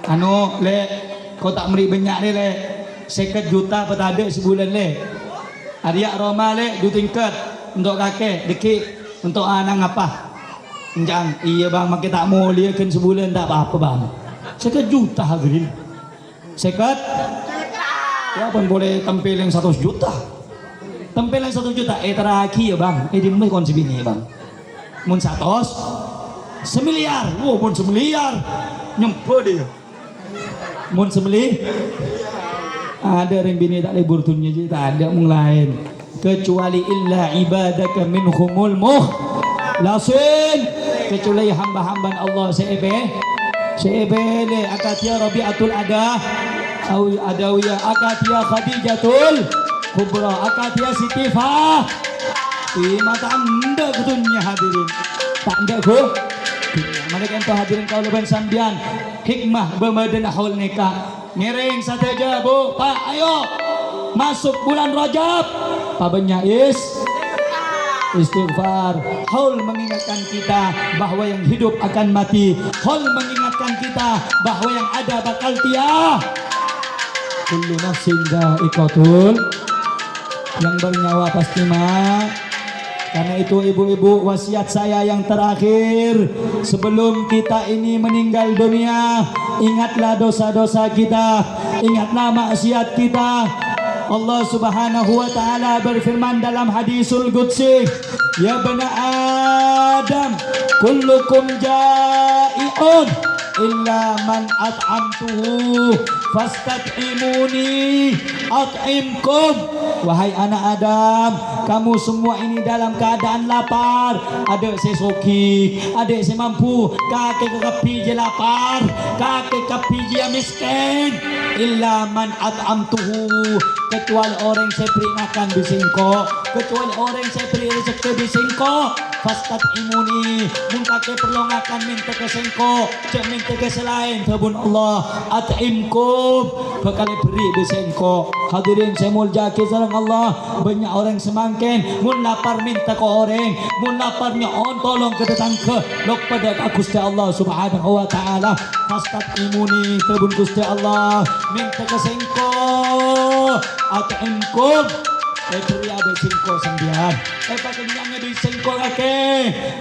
anu le kau tak beri banyak le 50 juta petade sebulan le. Arya Roma le du tingkat untuk kakek dikit untuk anak apa? Jangan iya bang makin tak mau liakan sebulan tak apa-apa bang. 50 juta hadirin. 50 ya pun boleh tampil yang 100 juta. Tampil yang 1 juta terakhir ya bang. Di mana konsep ini bang? Mun 100 semiliar. Wow mun semiliar nyempur dia. Mun semili ada yang bini tak libur tunya je tak ada mung lain kecuali illa ibadaka minhumul lasin kecuali hamba-hamba Allah sebe le akatia Rabi'atul Ada au Adawiyah akatia Khadijatul Kubra akatia Siti Fa mata anda kutunya hadirin tak anda ku mereka yang hadirin kau leban sambian hikmah bermadan haul nikah miring saja bu pak ayo masuk bulan Rajab pabenya istighfar haul mengingatkan kita bahwa yang hidup akan mati haul mengingatkan kita bahwa yang ada bakal tiada kullu nafsin dha'iqatul yang bernyawa pasti mati. Karena itu ibu-ibu wasiat saya yang terakhir sebelum kita ini meninggal dunia, ingatlah dosa-dosa kita, ingatlah maksiat kita. Allah Subhanahu wa taala berfirman dalam hadisul qudsi, ya bani Adam kullukum ja'iun illa man at'amtuhu fastat'imuni at'imkum. Wahai anak Adam, kamu semua ini dalam keadaan lapar. Ada sesoki, ada semampu, kakek kepi je lapar, kakek kepi je miskin. Illa man at'amtuhu, kecuali orang saya beri makan bisingko, kecuali orang saya beri rezeki bisingko. Fastat imuni, mun kakek perlu makan minta ke sengko, cek minta ke selain tabun Allah at'imkum, bakal beri bisingko. Hadirin saya muljaki sareng Allah, banyak orang semangkin mun lapar minta ke orang, mun laparnya on tolong ke tetangga lok pada Gusti Allah Subhanahu wa taala. Fastat imuni tabun Gusti Allah minta ke sengko at'imkum. Beri ada singko sembilan. Pakainya di singko kake.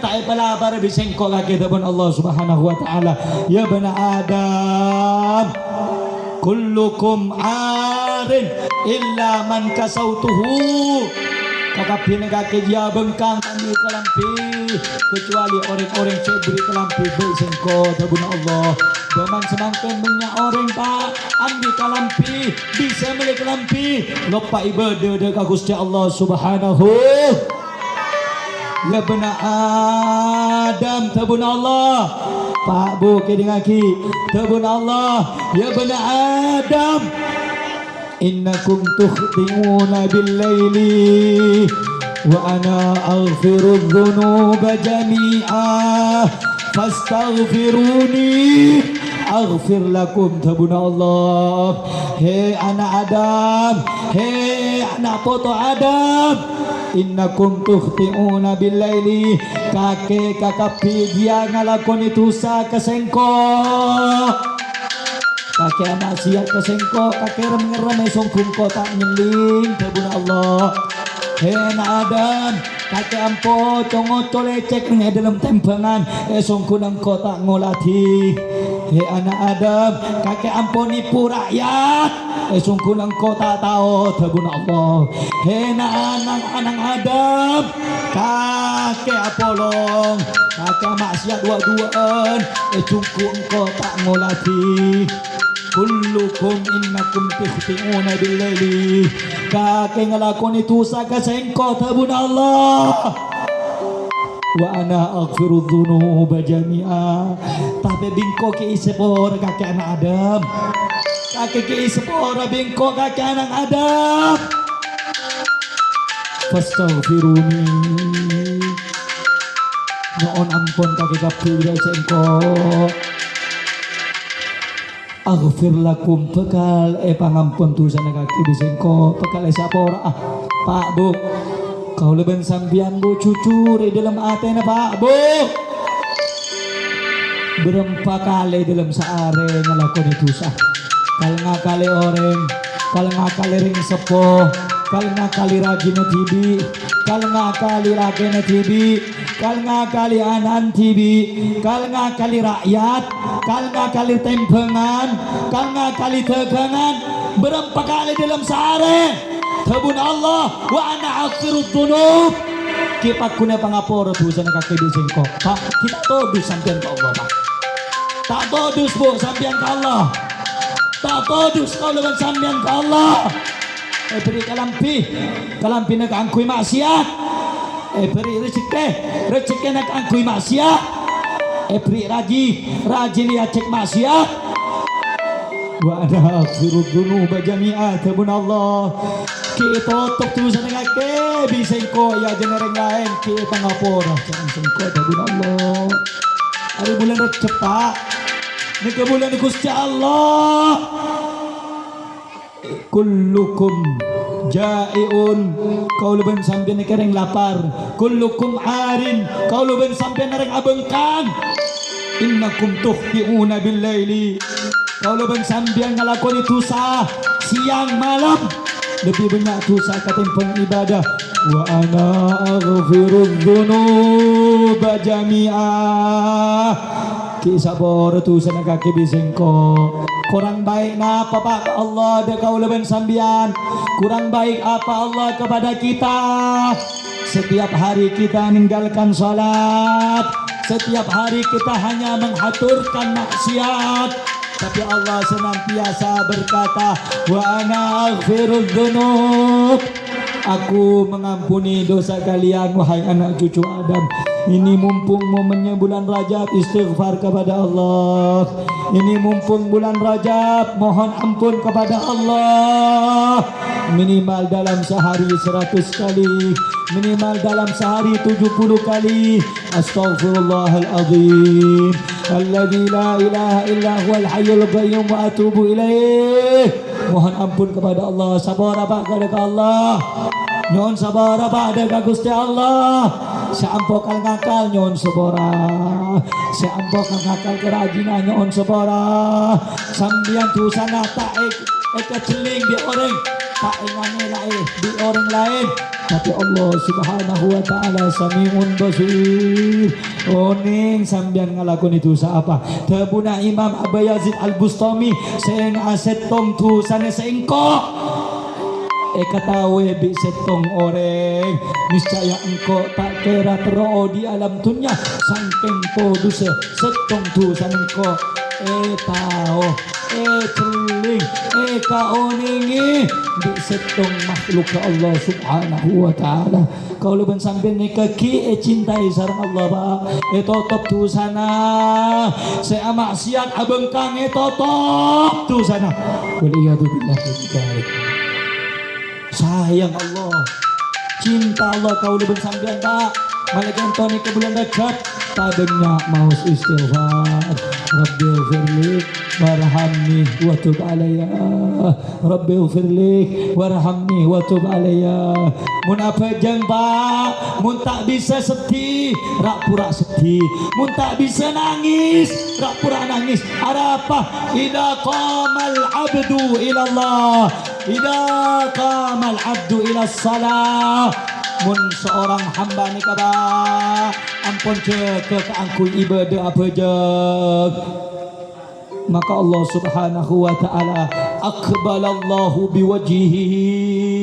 Tak palabar di singko kake tabun Allah Subhanahu wa taala. Ya bani Adam, kullukum arin illa man kasautuhu. Kakak bini kake dia bengkang ambil kelampi kecuali orang-orang saya beri kelampi beri singko tabun Allah. Zaman semangkin banyak orang pak ambil kelampi bisa beli kelampi lupa ibadah dekat Gusti Allah Subhanahu. Ya bani Adam tabun Allah pak bu kedengaki tabun Allah. Ya bani Adam innakum tukhti'una bil-laili wa ana aghfiru dhunuba jami'a fastaghfiruni aghfir lakum tabun Allah. Hei anak Adam, hei anak foto Adam, innakum tukhti'una bil-laili, kakek kakapi dia ngalakon itu sa kesengkok. Kakek maksiat kesengko, kakek rem-rem songkum kota nyeling tabun Allah. Hei anak Adam, kakek ampo congo lecek nih dalam tempangan songku nang kota ngolati. Hei anak Adam, kakek ampo nipu rakyat songku nang kota tao tabun Allah. Hei anak Adam, kakek apolong, kakek maksiat dua-duaan cungku kota ngolati. Kullukum innakum tukhti'una bil-laili, kakek ngelakon itu sa kesengko tabun Allah. Wa ana aghfiru dhunuba jami'a, tapi bingko ke isepor kakek anak Adam, kakek ke isepor bingko kakek anak Adam. Fastaghfiruni, mohon ampun kakek kapira sengko. Aghfir lakum, bekal pangampun dosa kaki bisengko bekal sapora Pak Bu kau leben sambian Bu cucur di dalam atena Pak Bu berempa kali dalam saare ngelakoni dosa. Kal ngakali orang, kal ngakali ring sepo, kal ngakali rajin tibi, kal ngakali ragene tibi, kal ngakali anan tibi, kal ngakali rakyat, kal ngakali tempengan, kal ngakali tegangan, berempa kali dalam sehari. Tabun Allah wa ana aghfirudz dzunub. Kipak kuna pangapura dosa na kakibising ko. Pak, kita todus sampeyan ka Allah, Pak. Tak todus bu sampeyan ka Allah. Tak todus kau lawan sampeyan ka Allah. Beri kalampi na kaangkoy maksiat. Beri rezeki na kaangkoy maksiat. Beri raji lihat cek maksiat. Wa ana aghfirudz dzunub jami'a tabun Allah. Kita tutup tulisan dengan ke bisa ko ya jenereng lain ke pangapura jangan sengko tabun Allah. Hari bulan Rajab Pak, ni ke bulan Gusti Allah. Kullukum ja'iun, kau leben sampeyan kereng lapar. Kullukum arin, kau leben sampeyan nereng abengkang. Innakum tuhti'una bil laili, kau leben sampeyan ngalakoni dosa siang malam. Lebih banyak dosa ketimbang ibadah. Wa ana aghfirudz dzunub jami'ah. Ki sabar dosa na kaki bisengko. Kurang baik napa Pak Allah de kau leben sambian. Kurang baik apa Allah kepada kita. Setiap hari kita meninggalkan salat. Setiap hari kita hanya menghaturkan maksiat. Tapi Allah senantiasa berkata, wa ana aghfirudz dzunub. Aku mengampuni dosa kalian wahai anak cucu Adam. Ini mumpung momennya bulan Rajab, istighfar kepada Allah. Ini mumpung bulan Rajab, mohon ampun kepada Allah. Minimal dalam sehari 100 kali, minimal dalam sehari 70 kali. Astaghfirullahaladzim alladzi la ilaha illa huwal hayyul qayyum wa atubu ilaih. Mohon ampun kepada Allah. Sabar apa kepada Allah. Nyon sabar apa ada Gusti Allah. Seampokal ngakal nyon sabara. Seampokal ngakal kerajinan nyon sabara. Sambian tusana tak celing di orang, tak ingane lain di orang lain. Tapi Allah Subhanahu wa taala Samiun Basir. Oning sambian ngalakoni dosa apa? Tabuna Imam Abu Yazid Al-Bustami sing aset tong tusane seengko. Katawe bi setong oreng niscaya engkau tak kira tero di alam dunia sangking poduse setong tusan engkau tao celing kaoningi di setong makhluk Allah Subhanahu wa taala. Kau leben sambil nikaki cintai sareng Allah Pak. Totop tusana saya maksiat abengkang totop tusana. Waliyadu billahi min dzalik. Sayang Allah, cinta Allah kau lebih sambian Pak. Malaikat Tony ke bulan Rajab tak banyak mau istighfar. Rabbighfirli warhamni wa tub alayya. Rabbighfirli warhamni wa tub alayya. Mun apa jeng Pak, mun tak bisa sedih, rak pura sedih. Mun tak bisa nangis, rak pura nangis. Ada apa? Idza qamal abdu ila Allah, idza qamal abdu ila salah. Mun seorang hamba ni kaba ampun ke keangkui ibadah apa jeg, maka Allah Subhanahu wa taala aqbalallahu biwajhihi.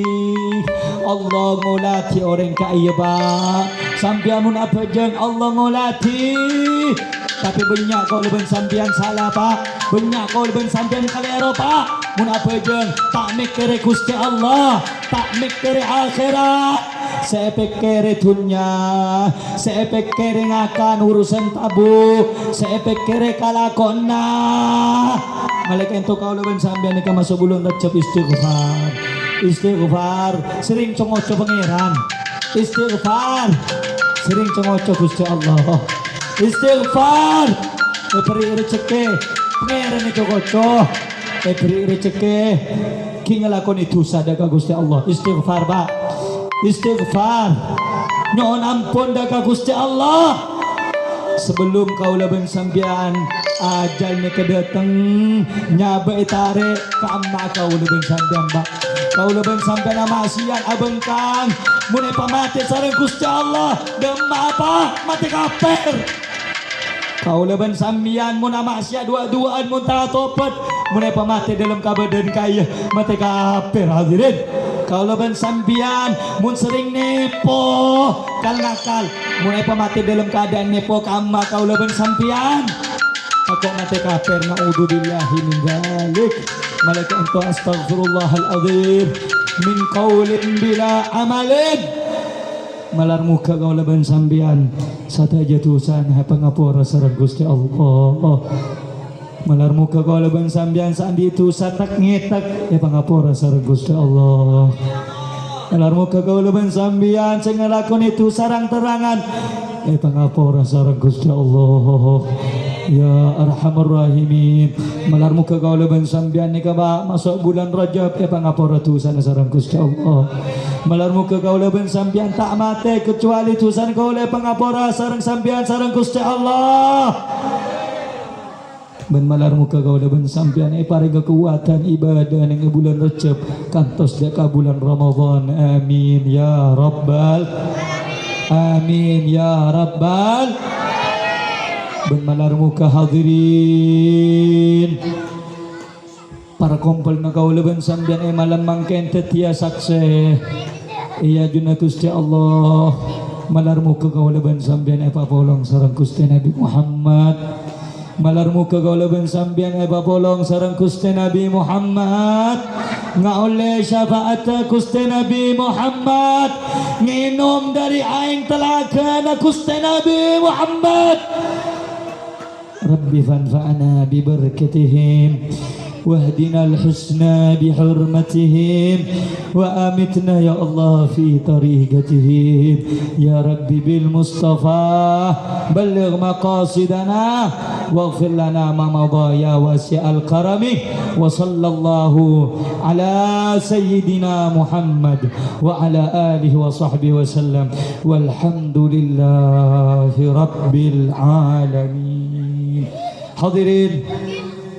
Allah ngolati orang kaya Pak. Sampai mun apa jeung Allah ngolati. Tapi banyak kau leben sampean salah Pak. Banyak kau leben sampean kalero Pak. Mun apa jeung tak mikir Gusti Allah, tak mikir akhirat. Saya pikir dunia, saya pikir ngakan urusan tabu, saya pikir kalakona. Malaikat itu kau leben sampean ika masuk bulan Rajab istighfar. Istighfar, sering congoco pangeran. Istighfar, sering congoco Gusti Allah. Istighfar, beri rezeki pangeran itu congoco. Beri rezeki ki ngelakoni dosa daga Gusti Allah. Istighfar Pak. Istighfar, nyon ampun daga Gusti Allah. sebelum kau leben sambian ajal ni kedatang nyabe tarik kama kau leben sambian ba kau leben sambian maksiat abengkang mun pamati sareng Gusti Allah demma apa mati kafir kau leben sambian mun maksiat dua-duaan mun tak topat mun pamati dalam kabadan kaya mati kafir hadirin. Kalau ben sambian mun sering nepo kal nakal mulai pamati dalam keadaan nepo kama kau ben sambian aku mati kafir naudzubillahi min dzalik malaikat ento astaghfirullahalazim min qaulin bila amalin malar muka kau ben sambian sataja tusan pangapura sareng Gusti Allah malar muka kau leban sambian sandi itu satak ngetak pangapura sareng Gusti Allah malar muka kau leban sambian sing nglakon itu sarang terangan pangapura sareng Gusti Allah ya arhamar rahimin malar muka kau leban sambian ni ba masuk bulan Rajab pangapura tusan sareng Gusti Allah malar muka kau leban sambian tak mate kecuali tusan kau le pangapura sareng sambian sareng Gusti Allah ben malar muka kau leban sampian pariga kekuatan ibadah ning bulan Rajab kantos deka bulan Ramadan amin ya rabbal amin ya rabbal ben malar muka hadirin para kumpul na kau leban sampian malam mangken tetia sakse iya junna Gusti Allah malar muka kau leban sampian papolong sareng Gusti Nabi Muhammad malar muka kau leban sambian papolong sareng Gusti Nabi Muhammad ngaole syafaat Gusti Nabi Muhammad nginum dari aing telaga Gusti Nabi Muhammad Rabbi fanfa'na bi barakatihim واهدنا الحسنى بحرمتهم وأمتنا يا الله في طريقتهم يا ربي بالمصطفى بلغ مقاصدنا واغفر لنا ما مضى يا واسع الكرم وصلى الله على سيدنا محمد وعلى آله وصحبه وسلم والحمد لله رب العالمين. Hadirin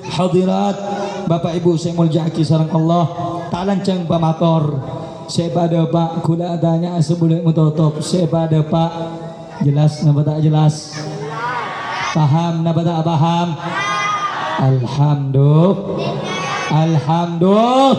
hadirat Bapak Ibu saya muljaki sareng Allah tak lancang pamator saya pada Pak kula adanya sebelum mutotop saya pada Pak jelas napa tak jelas paham napa tak paham alhamdulillah